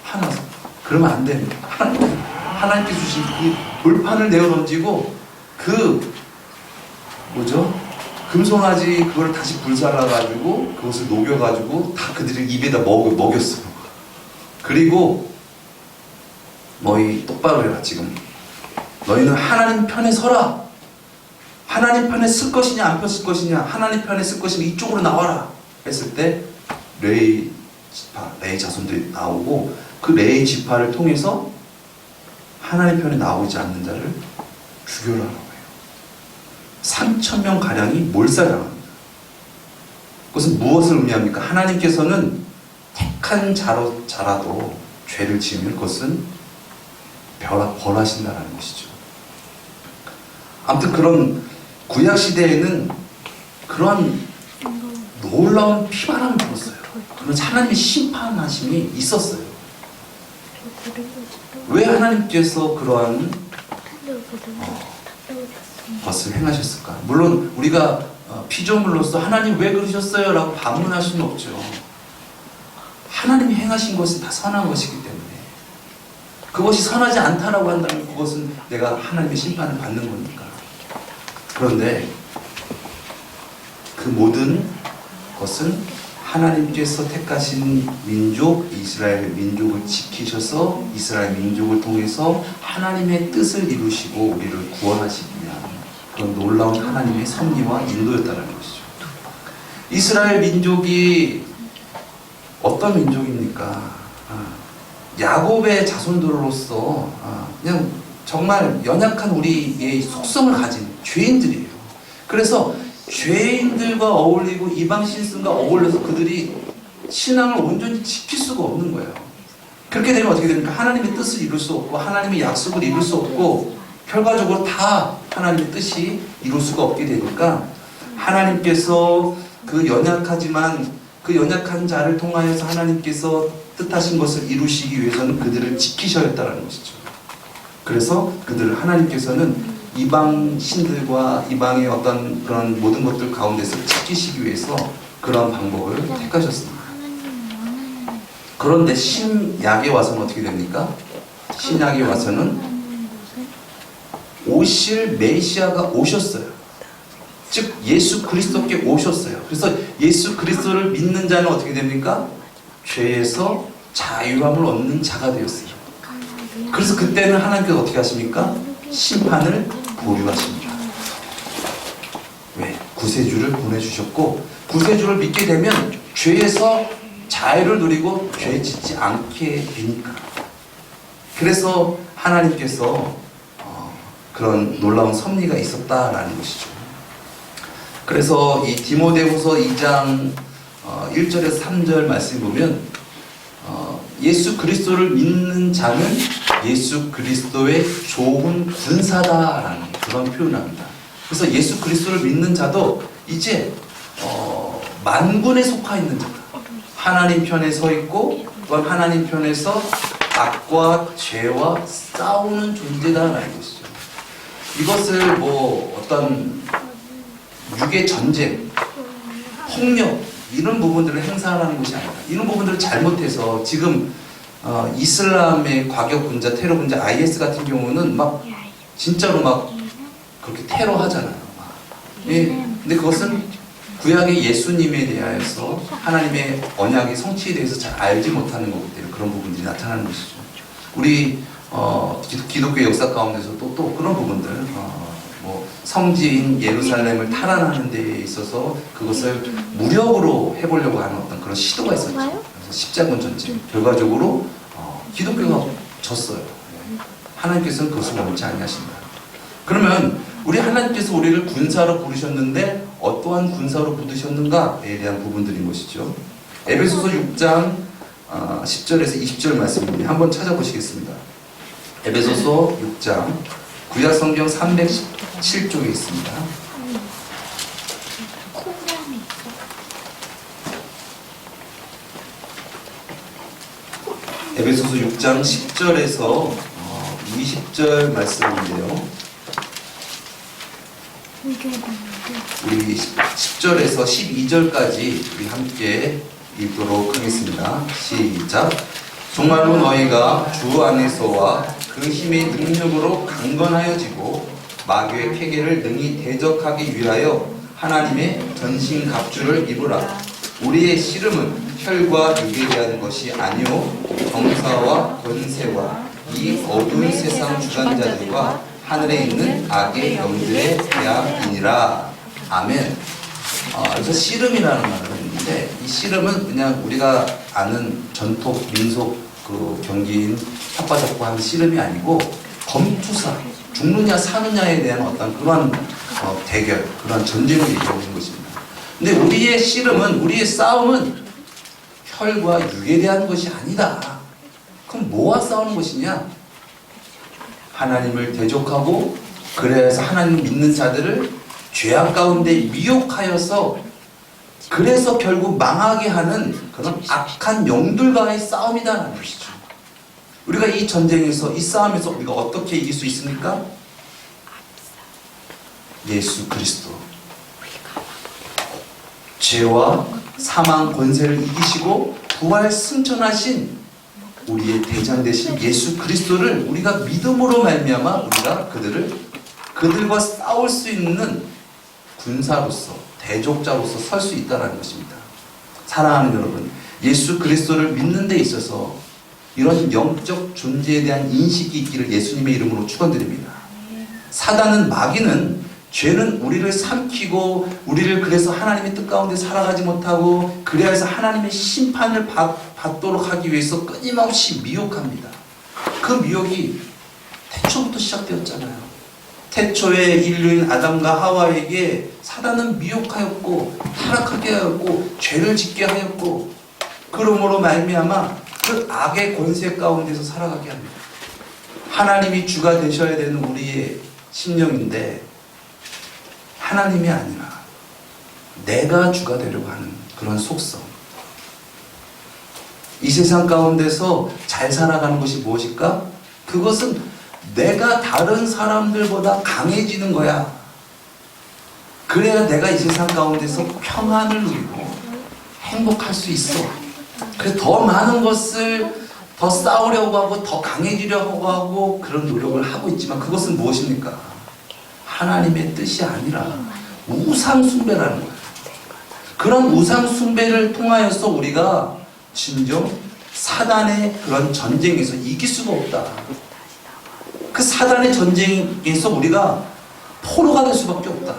화나서 그러면 안 됩니다. 하나님께 주신 이 돌판을 내어 던지고 금송아지 그걸 다시 불살라가지고 그것을 녹여가지고 다 그들의 입에다 먹였어요. 그리고 너희 똑바로 해라. 지금 너희는 하나님 편에 서라. 하나님 편에 쓸 것이냐 안 쓸 것이냐. 하나님 편에 쓸 것이면 이쪽으로 나와라 했을 때 레위 지파, 레위 자손들이 나오고 그 레위 지파를 통해서 하나님 편에 나오지 않는 자를 죽여라라고 해요. 3,000명 가량이 몰살당합니다. 그것은 무엇을 의미합니까? 하나님께서는 택한 자라도 죄를 지으면 그것은 벌하신다는 것이죠. 아무튼 그런 구약 시대에는 그런 놀라운 피바람이 불었어요. 그런 하나님의 심판하심이 있었어요. 왜 하나님께서 그러한 것을 행하셨을까? 물론 우리가 피조물로서 하나님 왜 그러셨어요? 라고 반문할 수는 없죠. 하나님이 행하신 것은 다 선한 것이기 때문에 그것이 선하지 않다라고 한다면 그것은 내가 하나님의 심판을 받는 거니까. 그런데 그 모든 것은 하나님께서 택하신 민족, 이스라엘 민족을 지키셔서 이스라엘 민족을 통해서 하나님의 뜻을 이루시고 우리를 구원하시기 위한 그런 놀라운 하나님의 섭리와 인도였다는 것이죠. 이스라엘 민족이 어떤 민족입니까? 야곱의 자손들로서 그냥 정말 연약한 우리의 속성을 가진 죄인들이에요. 그래서 죄인들과 어울리고 이방 신승과 어울려서 그들이 신앙을 온전히 지킬 수가 없는 거예요. 그렇게 되면 어떻게 됩니까? 하나님의 뜻을 이룰 수 없고 하나님의 약속을 이룰 수 없고 결과적으로 다 하나님의 뜻이 이룰 수가 없게 되니까 하나님께서 그 연약하지만 그 연약한 자를 통하여서 하나님께서 뜻하신 것을 이루시기 위해서는 그들을 지키셔야 했다는 것이죠. 그래서 그들을 하나님께서는 이방 신들과 이방의 어떤 그런 모든 것들 가운데서 지키시기 위해서 그런 방법을 택하셨습니다. 그런데 신약에 와서는 어떻게 됩니까? 신약에 와서는 오실 메시아가 오셨어요. 즉 예수 그리스도께 오셨어요. 그래서 예수 그리스도를 믿는 자는 어떻게 됩니까? 죄에서 자유함을 얻는 자가 되었어요. 그래서 그때는 하나님께서 어떻게 하십니까? 심판을 보류하십니다. 왜? 구세주를 보내주셨고, 구세주를 믿게 되면 죄에서 자유를 누리고 죄 짓지 않게 되니까. 그래서 하나님께서 그런 놀라운 섭리가 있었다라는 것이죠. 그래서 이 디모데후서 2장 1절에서 3절 말씀 보면 예수 그리스도를 믿는 자는 예수 그리스도의 좋은 군사다라는 그런 표현을 합니다. 그래서 예수 그리스도를 믿는 자도 이제 만군에 속하 있는 자다. 하나님 편에 서 있고 또한 하나님 편에서 악과 죄와 싸우는 존재다라는 것이죠. 이것을 뭐 어떤 육의 전쟁, 폭력 이런 부분들을 행사하는 것이 아니다. 이런 부분들을 잘못해서 지금 이슬람의 과격분자, 테러분자 IS 같은 경우는 막 진짜로 막 그렇게 테러하잖아요. 예. 근데 그것은 구약의 예수님에 대하여서 하나님의 언약의 성취에 대해서 잘 알지 못하는 거기 때문에 그런 부분들이 나타나는 것이죠. 우리 기독교 역사 가운데서도 또 그런 부분들, 뭐 성지인 예루살렘을 탈환하는 데 있어서 그것을 무력으로 해보려고 하는 어떤 그런 시도가 있었죠. 그래서 십자군 전쟁. 결과적으로 기독교가 졌어요. 하나님께서는 그것을 원치 아니하신다. 그러면 우리 하나님께서 우리를 군사로 부르셨는데 어떠한 군사로 부르셨는가에 대한 부분들인 것이죠. 에베소서 6장 10절에서 20절 말씀입니다. 한번 찾아보시겠습니다. 에베소서 6장 구약 성경 317쪽에 있습니다. 에베소서 6장 10절에서 20절 말씀인데요. 우리 10절에서 12절까지 우리 함께 읽도록 하겠습니다. 시작. 정말로 너희가 주 안에서와 그 힘의 능력으로 강건하여지고 마귀의 쾌계를 능히 대적하기 위하여 하나님의 전신 갑주를 입으라. 우리의 씨름은 혈과 육에 대한 것이 아니요 정사와 권세와 이 어두운 세상 주관자들과 하늘에 있는 악의 영들에 대함이니라. 아멘. 그래서 씨름이라는 말을 했는데 이 씨름은 그냥 우리가 아는 전통 민속 그 경기인 혓바잡고 하는 씨름이 아니고 검투사, 죽느냐 사느냐에 대한 어떤 그런 대결, 그런 전쟁을 얘기하는 것입니다. 근데 우리의 씨름은, 우리의 싸움은 혈과 육에 대한 것이 아니다. 그럼 뭐와 싸우는 것이냐? 하나님을 대적하고 그래서 하나님을 믿는 자들을 죄악 가운데 미혹하여서 그래서 결국 망하게 하는 그런 악한 영들과의 싸움이다라는 것이죠. 우리가 이 전쟁에서, 이 싸움에서 우리가 어떻게 이길 수 있습니까? 예수 그리스도. 죄와 사망 권세를 이기시고 부활 승천하신 우리의 대장 되신 예수 그리스도를 우리가 믿음으로 말미암아 우리가 그들과 싸울 수 있는 군사로서, 대족자로서 설 수 있다는 것입니다. 사랑하는 여러분, 예수 그리스도를 믿는 데 있어서 이런 영적 존재에 대한 인식이 있기를 예수님의 이름으로 축원드립니다. 사단은, 마귀는, 죄는 우리를 삼키고 우리를 그래서 하나님의 뜻 가운데 살아가지 못하고 그래야 해서 하나님의 심판을 받도록 하기 위해서 끊임없이 미혹합니다. 그 미혹이 태초부터 시작되었잖아요. 태초의 인류인 아담과 하와에게 사단은 미혹하였고 타락하게 하였고 죄를 짓게 하였고 그러므로 말미암아 그 악의 권세 가운데서 살아가게 합니다. 하나님이 주가 되셔야 되는 우리의 심령인데 하나님이 아니라 내가 주가 되려고 하는 그런 속성. 이 세상 가운데서 잘 살아가는 것이 무엇일까? 그것은 내가 다른 사람들보다 강해지는 거야. 그래야 내가 이 세상 가운데서 평안을 누리고 행복할 수 있어. 그래서 더 많은 것을 더 싸우려고 하고 더 강해지려고 하고 그런 노력을 하고 있지만 그것은 무엇입니까? 하나님의 뜻이 아니라 우상숭배라는 거예요. 그런 우상숭배를 통하여서 우리가 진정 사단의 그런 전쟁에서 이길 수가 없다. 그 사단의 전쟁에서 우리가 포로가 될 수밖에 없다.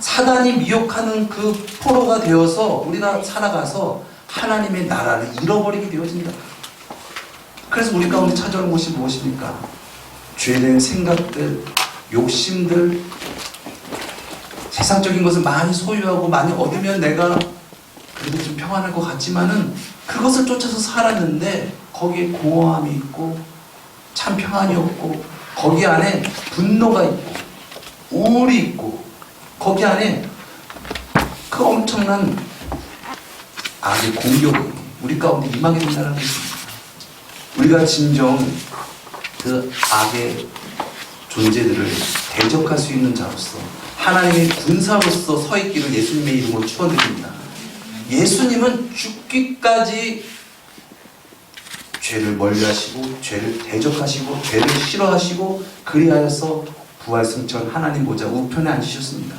사단이 미혹하는 그 포로가 되어서 우리가 살아가서 하나님의 나라를 잃어버리게 되어진다. 그래서 우리 가운데 찾아오는 것이 무엇입니까? 죄된 생각들, 욕심들, 세상적인 것을 많이 소유하고 많이 얻으면 내가 그래도 좀 평안할 것 같지만은 그것을 쫓아서 살았는데 거기에 공허함이 있고 참 평안이 없고 거기 안에 분노가 있고 우울이 있고 거기 안에 그 엄청난 악의 공격이 우리 가운데 임하게 된다는 것입니다. 우리가 진정 그 악의 존재들을 대적할 수 있는 자로서 하나님의 군사로서 서 있기를 예수님의 이름으로 축원드립니다. 예수님은 죽기까지 죄를 멀리하시고 죄를 대적하시고 죄를 싫어하시고 그리하여서 부활승천 하나님 보좌 우편에 앉으셨습니다.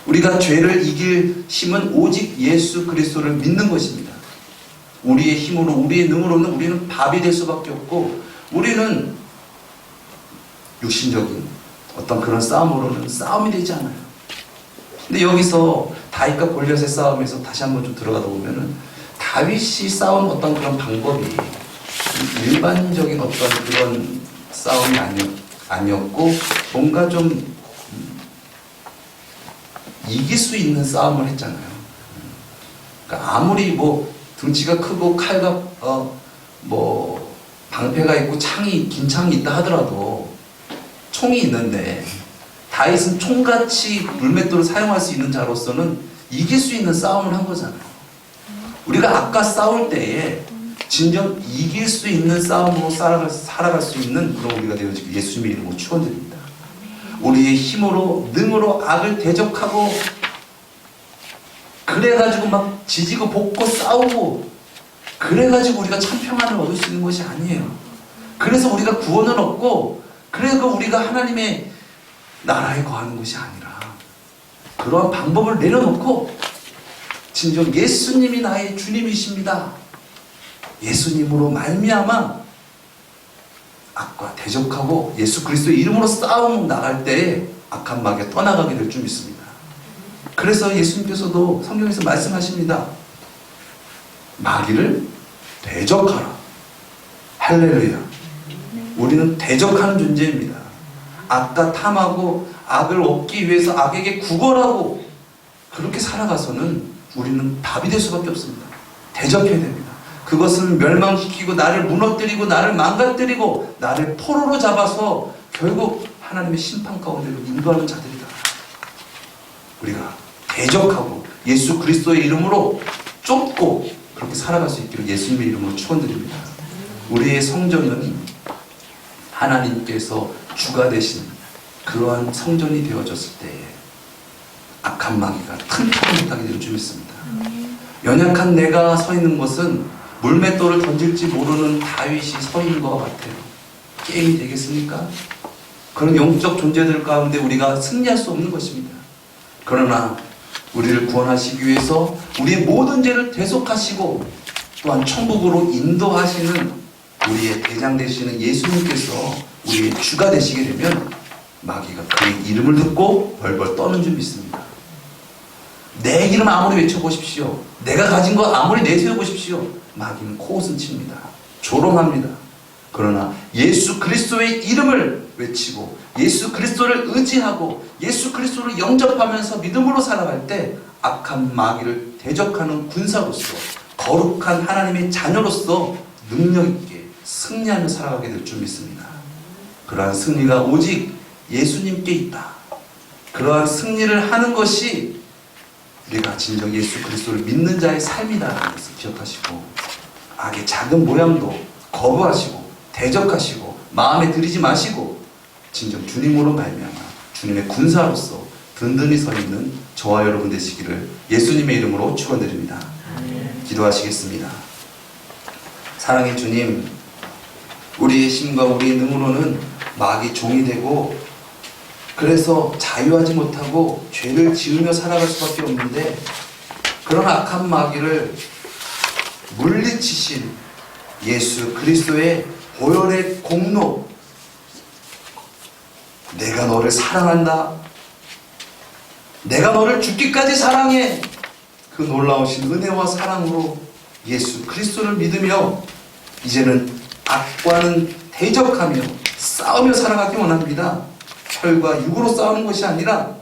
우리가 죄를 이길 힘은 오직 예수 그리스도를 믿는 것입니다. 우리의 힘으로 우리의 능으로는 우리는 밥이 될 수밖에 없고 우리는 육신적인 어떤 그런 싸움으로는 싸움이 되지 않아요. 근데 여기서 다윗과 골리앗의 싸움에서 다시 한번 좀 들어가다 보면은 다윗이 싸운 어떤 그런 방법이 일반적인 어떤 그런 싸움이 아니었고 뭔가 좀 이길 수 있는 싸움을 했잖아요. 그러니까 아무리 뭐 등치가 크고 칼과 뭐 방패가 있고 긴 창이 있다 하더라도 총이 있는데 다윗은 총같이 물맷돌을 사용할 수 있는 자로서는 이길 수 있는 싸움을 한 거잖아요. 우리가 아까 싸울 때에 진정 이길 수 있는 싸움으로 살아갈 수 있는 그런 우리가 되어지길 예수님의 이름으로 축원드립니다. 우리의 힘으로 능으로 악을 대적하고 그래가지고 막 지지고 볶고 싸우고 그래가지고 우리가 참 평안을 얻을 수 있는 것이 아니에요. 그래서 우리가 구원을 얻고 그래서 우리가 하나님의 나라에 거하는 것이 아니라 그러한 방법을 내려놓고 진정 예수님이 나의 주님이십니다. 예수님으로 말미암아 악과 대적하고 예수 그리스도의 이름으로 싸움 나갈 때에 악한 마귀가 떠나가게 될 줄 믿습니다. 그래서 예수님께서도 성경에서 말씀하십니다. 마귀를 대적하라. 할렐루야. 우리는 대적하는 존재입니다. 악과 탐하고 악을 얻기 위해서 악에게 구걸하고 그렇게 살아가서는 우리는 답이 될 수밖에 없습니다. 대적해야 됩니다. 그것을 멸망시키고 나를 무너뜨리고 나를 망가뜨리고 나를 포로로 잡아서 결국 하나님의 심판 가운데로 인도하는 자들이다. 우리가 대적하고 예수 그리스도의 이름으로 쫓고 그렇게 살아갈 수 있기를 예수님의 이름으로 축원드립니다. 우리의 성전은 하나님께서 주가 되신 그러한 성전이 되어졌을 때에 악한 마귀가 틈타지 못하게 될 줄 믿습니다. 연약한 내가 서 있는 것은 물맷돌을 던질지 모르는 다윗이 서 있는 것 같아요. 게임이 되겠습니까? 그런 영적 존재들 가운데 우리가 승리할 수 없는 것입니다. 그러나 우리를 구원하시기 위해서 우리의 모든 죄를 대속하시고 또한 천국으로 인도하시는 우리의 대장 되시는 예수님께서 우리의 주가 되시게 되면 마귀가 그의 이름을 듣고 벌벌 떠는 줄 믿습니다. 내 이름 아무리 외쳐보십시오. 내가 가진 것 아무리 내세워보십시오. 마귀는 코웃음 칩니다. 조롱합니다. 그러나 예수 그리스도의 이름을 외치고 예수 그리스도를 의지하고 예수 그리스도를 영접하면서 믿음으로 살아갈 때 악한 마귀를 대적하는 군사로서 거룩한 하나님의 자녀로서 능력 있게 승리하며 살아가게 될 줄 믿습니다. 그러한 승리가 오직 예수님께 있다. 그러한 승리를 하는 것이 우리가 진정 예수 그리스도를 믿는 자의 삶이다라는 것을 기억하시고 악의 작은 모양도 거부하시고 대적하시고 마음에 들이지 마시고 진정 주님으로 말미암아 주님의 군사로서 든든히 서 있는 저와 여러분 되시기를 예수님의 이름으로 축원드립니다. 기도하시겠습니다. 사랑의 주님, 우리의 힘과 우리의 능으로는 마귀 종이 되고 그래서 자유하지 못하고 죄를 지으며 살아갈 수밖에 없는데 그런 악한 마귀를 물리치신 예수 그리스도의 보혈의 공로, 내가 너를 사랑한다, 내가 너를 죽기까지 사랑해, 그 놀라우신 은혜와 사랑으로 예수 그리스도를 믿으며 이제는 악과는 대적하며 싸우며 살아가기 원합니다. 혈과 육으로 싸우는 것이 아니라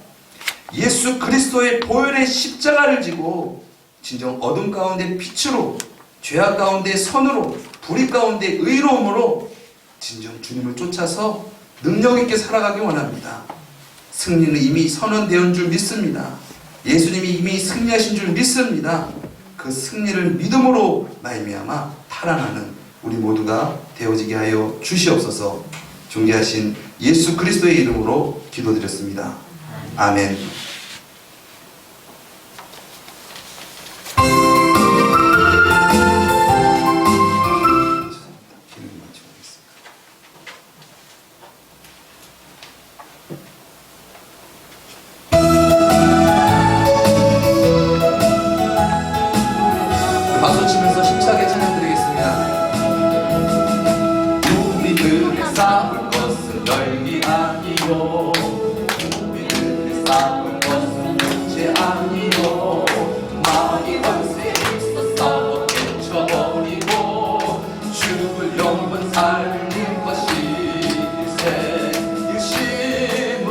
예수 그리스도의 보혈의 십자가를 지고 진정 어둠 가운데 빛으로, 죄악 가운데 선으로, 불의 가운데 의로움으로 진정 주님을 쫓아서 능력 있게 살아가기 원합니다. 승리는 이미 선언되었는 줄 믿습니다. 예수님이 이미 승리하신 줄 믿습니다. 그 승리를 믿음으로 말미암아 탈환하는 우리 모두가 되어지게 하여 주시옵소서. 존귀하신 예수 그리스도의 이름으로 기도드렸습니다. 아멘. 박수 치면서 힘차게 찬양 드리겠습니다. 우리들의 싸울 것은 열기 아니요, 우리들의 싸울 것은 문제 아니요, 마귀 권세에 있어 싸워 깨쳐버리고 죽을 영혼 살릴 것이세.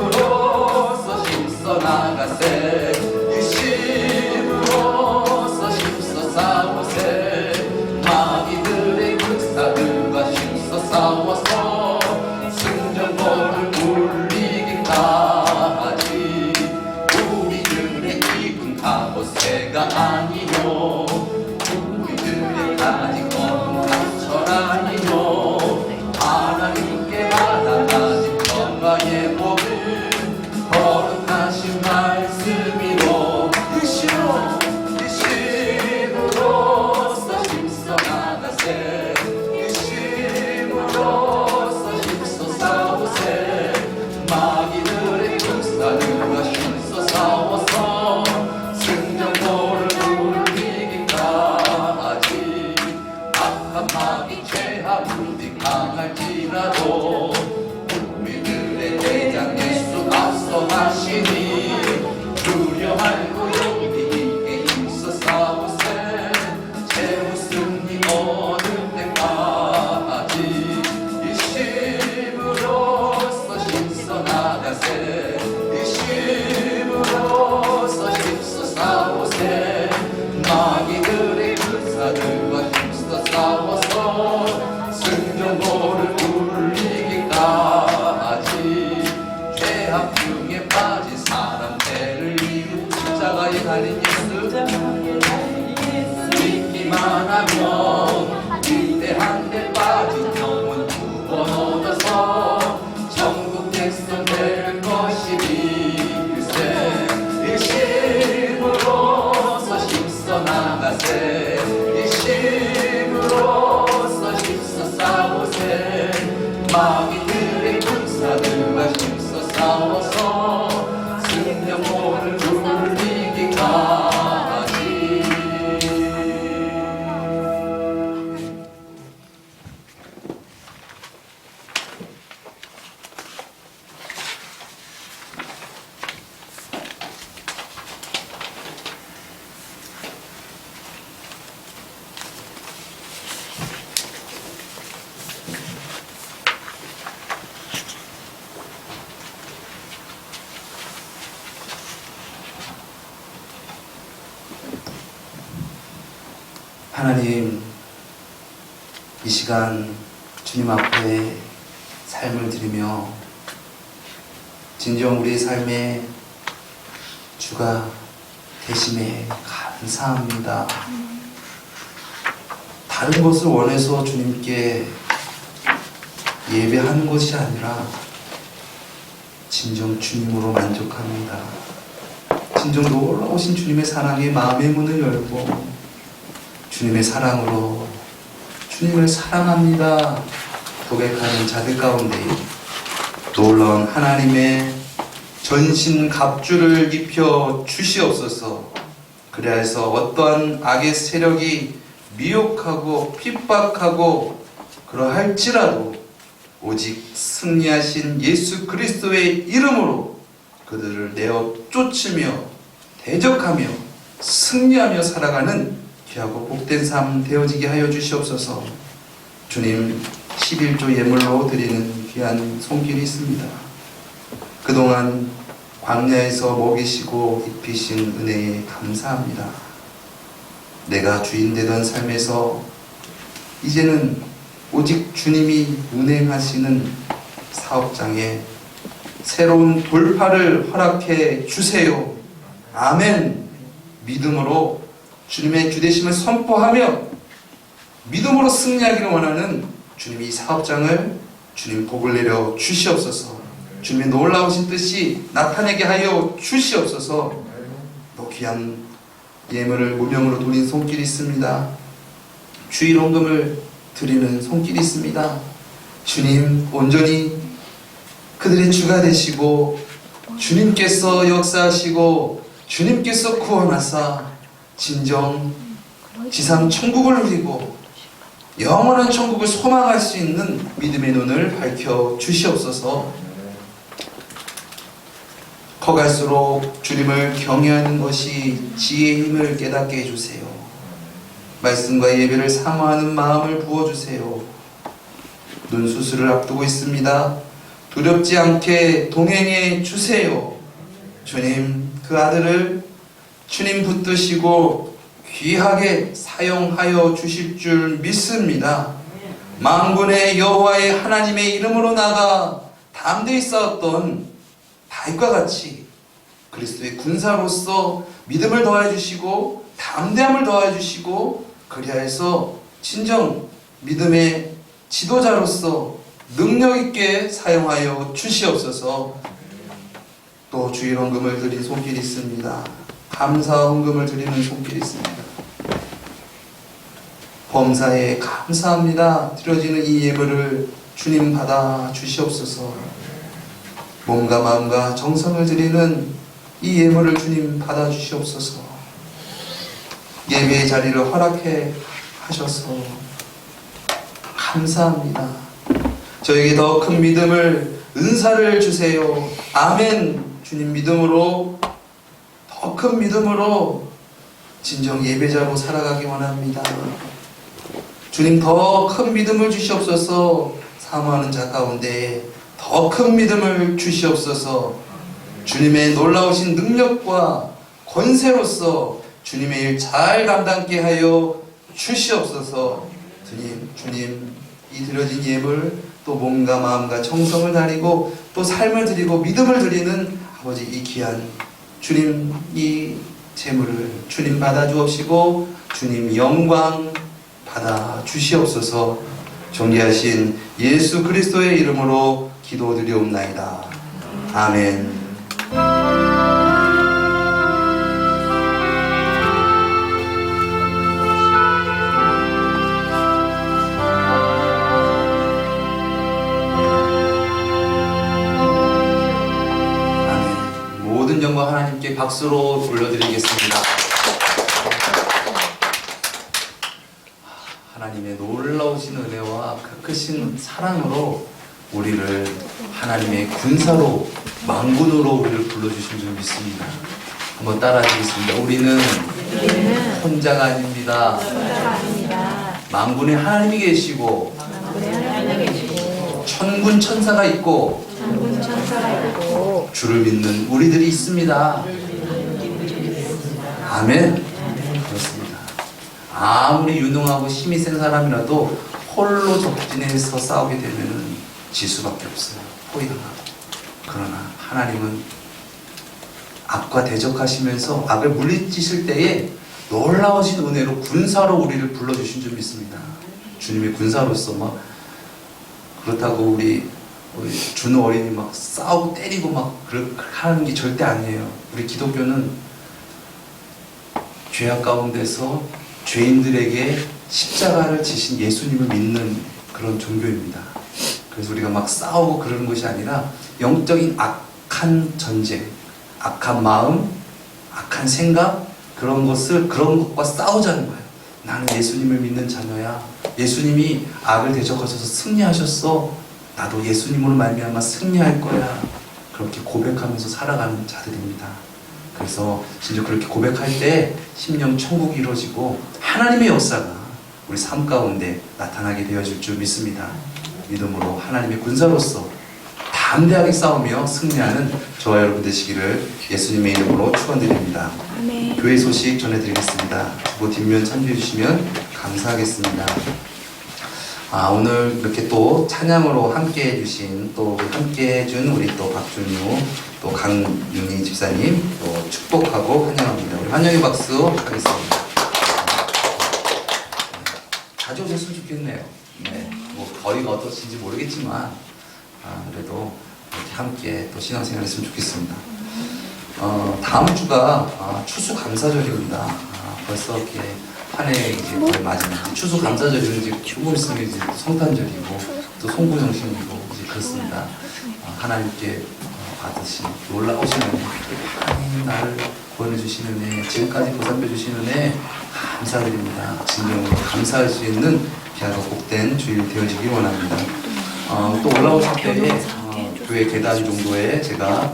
일심으로서 힘써 나가세, 일심으로서 힘써 싸우세. 마귀들의 군사들과 힘써 싸워서 승전거를 울리기까지. 우리들의 입은 갑옷새가 아니요, 우리들의 가진 검은 강철 아니요, 하나님께 받아가진 평강의 복을 거룩하신 말씀이로 일심으로서 힘써 나가세, 일심으로서 힘써 싸우세. 마귀들의 군사들과 힘써 싸워서 승전거를 울리기까지. 악한 마귀 죄악 무디 강할지라도 우리들의 대장 예수 앞서가시니 두려워할 구용이 힘써 싸우세. 최후 승리 얻을 때까지 일심으로서 힘써 나가세, 일심으로서 힘써 싸우세. 마귀들의 군사들과 힘써 싸워서 승전거를 울리기까지. 죄악 중에 빠진 사람 죄를 이루 십자가에 달린 예수 믿기만 하면 위대한 데 빠진 영혼 두 번 얻어서 천국 백성 될 것이일세. 일심으로서 힘써 나가세, 일심으로서 힘써 싸우세. 마귀들의 군사들과 힘써 싸워서 승전거를 울리기까지. 하나님, 이 시간 주님 앞에 삶을 드리며 진정 우리의 삶에 주가 대심에 감사합니다. 다른 것을 원해서 주님께 예배하는 것이 아니라 진정 주님으로 만족합니다. 진정 놀라우신 주님의 사랑에 마음의 문을 열고 주님의 사랑으로 주님을 사랑합니다 고백하는 자들 가운데 놀라운 하나님의 전신 갑주를 입혀 주시옵소서. 그래서 어떠한 악의 세력이 미혹하고 핍박하고 그러할지라도 오직 승리하신 예수 그리스도의 이름으로 그들을 내어 쫓으며 대적하며 승리하며 살아가는 귀하고 복된 삶 되어지게 하여 주시옵소서. 주님 11조 예물로 드리는 귀한 손길이 있습니다. 그동안 광야에서 먹이시고 입히신 은혜에 감사합니다. 내가 주인 되던 삶에서 이제는 오직 주님이 운행하시는 사업장에 새로운 돌파를 허락해 주세요. 아멘. 믿음으로 주님의 주되심을 선포하며 믿음으로 승리하기를 원하는 주님이 이 사업장을 주님 복을 내려 주시옵소서. 주님의 놀라우신 뜻이 나타내게 하여 주시옵소서. 또 귀한 예물을 무명으로 돌린 손길이 있습니다. 주일원금을 드리는 손길이 있습니다. 주님 온전히 그들의 주가 되시고 주님께서 역사하시고 주님께서 구원하사 진정 지상 천국을 누리고 영원한 천국을 소망할 수 있는 믿음의 눈을 밝혀 주시옵소서. 커갈수록 주님을 경외하는 것이 지혜의 힘을 깨닫게 해주세요. 말씀과 예배를 사모하는 마음을 부어주세요. 눈수술을 앞두고 있습니다. 두렵지 않게 동행해 주세요. 주님 그 아들을 주님 붙드시고 귀하게 사용하여 주실 줄 믿습니다. 만군의 여호와의 하나님의 이름으로 나가 담대히 싸웠던 다윗과 같이 그리스도의 군사로서 믿음을 더해 주시고 담대함을 더해 주시고 그리하여서 진정 믿음의 지도자로서 능력 있게 사용하여 주시옵소서. 또 주일 헌금을 드린 손길이 있습니다. 감사 헌금을 드리는 손길이 있습니다. 범사에 감사합니다. 드려지는 이 예물을 주님 받아 주시옵소서. 몸과 마음과 정성을 드리는 이 예물을 주님 받아 주시옵소서. 예배의 자리를 허락해 하셔서 감사합니다. 저에게 더 큰 믿음을 은사를 주세요. 아멘. 주님 믿음으로 더 큰 믿음으로 진정 예배자로 살아가기 원합니다. 주님 더 큰 믿음을 주시옵소서. 사모하는 자 가운데 더 큰 믿음을 주시옵소서. 주님의 놀라우신 능력과 권세로서 주님의 일 잘 감당케 하여 주시옵소서. 주님 이 드려진 예물 또 몸과 마음과 정성을 다리고 또 삶을 드리고 믿음을 드리는 아버지 이 귀한 주님 이 재물을 주님 받아 주옵시고 주님 영광 받아 주시옵소서. 존귀하신 예수 그리스도의 이름으로 기도드리옵나이다. 아멘. 모든 영광 하나님께 박수로 올려드리겠습니다. 하나님의 놀라우신 은혜와 크신 사랑으로 우리를 하나님의 군사로 망군으로 우리를 불러주신 줄 믿습니다. 한번 따라하시겠습니다. 우리는 혼자가 아닙니다. 망군의 하나님이 계시고 천군 천사가 있고 주를 믿는 우리들이 있습니다. 아멘. 그렇습니다. 아무리 유능하고 힘이 센 사람이라도 홀로 적진해서 싸우게 되면 질 수밖에 없어요. 포위당하고. 그러나 하나님은 악과 대적하시면서 악을 물리치실 때에 놀라우신 은혜로 군사로 우리를 불러주신 줄 믿습니다. 주님의 군사로서 그렇다고 우리 준호 어린이 막 싸우고 때리고 막 그렇게 하는 게 절대 아니에요. 우리 기독교는 죄악 가운데서 죄인들에게 십자가를 지신 예수님을 믿는 그런 종교입니다. 그래서 우리가 막 싸우고 그러는 것이 아니라 영적인 악한 전쟁, 악한 마음, 악한 생각, 그런 것과 싸우자는 거예요. 나는 예수님을 믿는 자녀야. 예수님이 악을 대적하셔서 승리하셨어. 나도 예수님으로 말미암아 승리할 거야. 그렇게 고백하면서 살아가는 자들입니다. 그래서 진짜 그렇게 고백할 때 심령 천국이 이루어지고 하나님의 역사가 우리 삶 가운데 나타나게 되어질 줄 믿습니다. 믿음으로 하나님의 군사로서 담대하게 싸우며 승리하는 저와 여러분 되시기를 예수님의 이름으로 축원드립니다. 아멘. 교회 소식 전해드리겠습니다. 그 뒷면 참조해 주시면 감사하겠습니다. 오늘 이렇게 또 찬양으로 함께 해주신 또 함께 해준 우리 또 박준유 또 강윤희 집사님 또 축복하고 환영합니다. 우리 환영의 박수 하겠습니다. 자주 오셨으면 좋겠네요. 네, 뭐 거리가 어떠신지 모르겠지만 그래도 이렇게 함께 또 신앙생활 했으면 좋겠습니다. 다음 주가 추수감사절입니다. 벌써 이렇게 한 해 이제 거의 마지막 추수감사절은 이제 조금 있으면 이제 성탄절이고 또 송구정신이고 이제 그렇습니다. 하나님께 받으신 놀라우신 은혜, 하나님 나를 구원해 주시는 은혜, 지금까지 보살펴 주시는 은혜 감사드립니다. 진정으로 감사할 수 있는 귀하고 복된 주일 되어지길 원합니다. 또 올라오실 때에 교회 계단 정도에 제가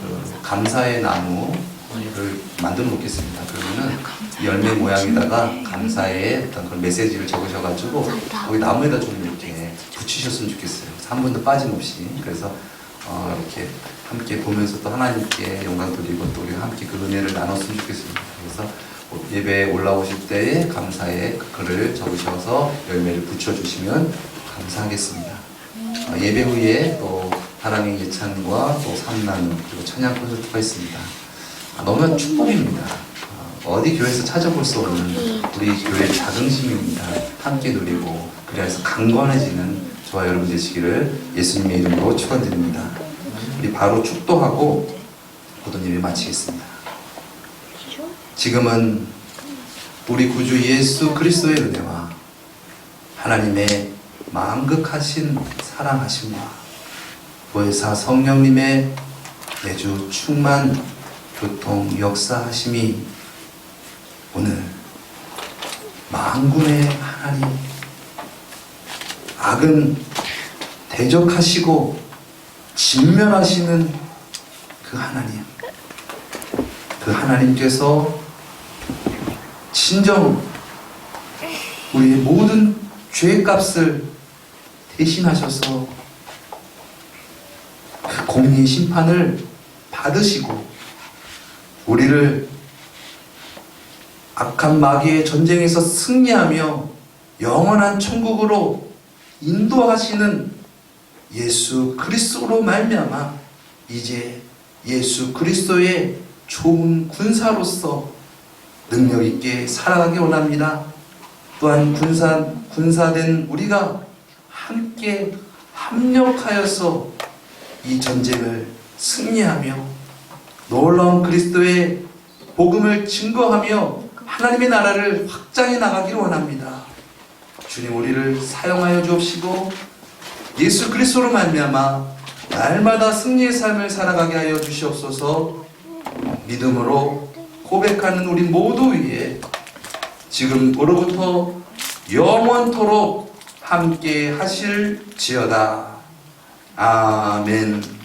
그 감사의 나무를 만들어 놓겠습니다. 그러면은 열매 모양에다가 감사의 어떤 그런 메시지를 적으셔가지고 거기 나무에다 좀 이렇게 붙이셨으면 좋겠어요. 한 번도 빠짐없이. 그래서 이렇게 함께 보면서 또 하나님께 영광 돌리고 또 우리가 함께 그 은혜를 나눴으면 좋겠습니다. 그래서 예배에 올라오실 때에 감사의 글을 적으셔서 열매를 붙여주시면 감사하겠습니다. 예배 후에 또 사랑의 예찬과 또 삼나눔 그리고 찬양 콘서트가 있습니다. 너무 축복입니다. 어디 교회에서 찾아볼 수 없는 우리 교회 자긍심입니다. 함께 누리고 그래서 강건해지는 저와 여러분 되시기를 예수님의 이름으로 축원드립니다. 우리 바로 축도하고 모든 예배 마치겠습니다. 지금은 우리 구주 예수 그리스도의 은혜와 하나님의 만극하신 사랑하심과 보혜사 성령님의 매주 충만 교통 역사하심이 오늘 만군의 하나님 악은 대적하시고 진멸하시는 그 하나님께서 진정 우리의 모든 죄값을 대신하셔서 그 공의의 심판을 받으시고 우리를 악한 마귀의 전쟁에서 승리하며 영원한 천국으로 인도하시는 예수 그리스도로 말미암아 이제 예수 그리스도의 좋은 군사로서 능력 있게 살아가기 원합니다. 또한 군사된 우리가 함께 합력하여서 이 전쟁을 승리하며 놀라운 그리스도의 복음을 증거하며 하나님의 나라를 확장해 나가기를 원합니다. 주님 우리를 사용하여 주옵시고 예수 그리스도로 말미암아 날마다 승리의 삶을 살아가게 하여 주시옵소서. 믿음으로 고백하는 우리 모두 위에 지금으로부터 영원토록 함께 하실지어다. 아멘.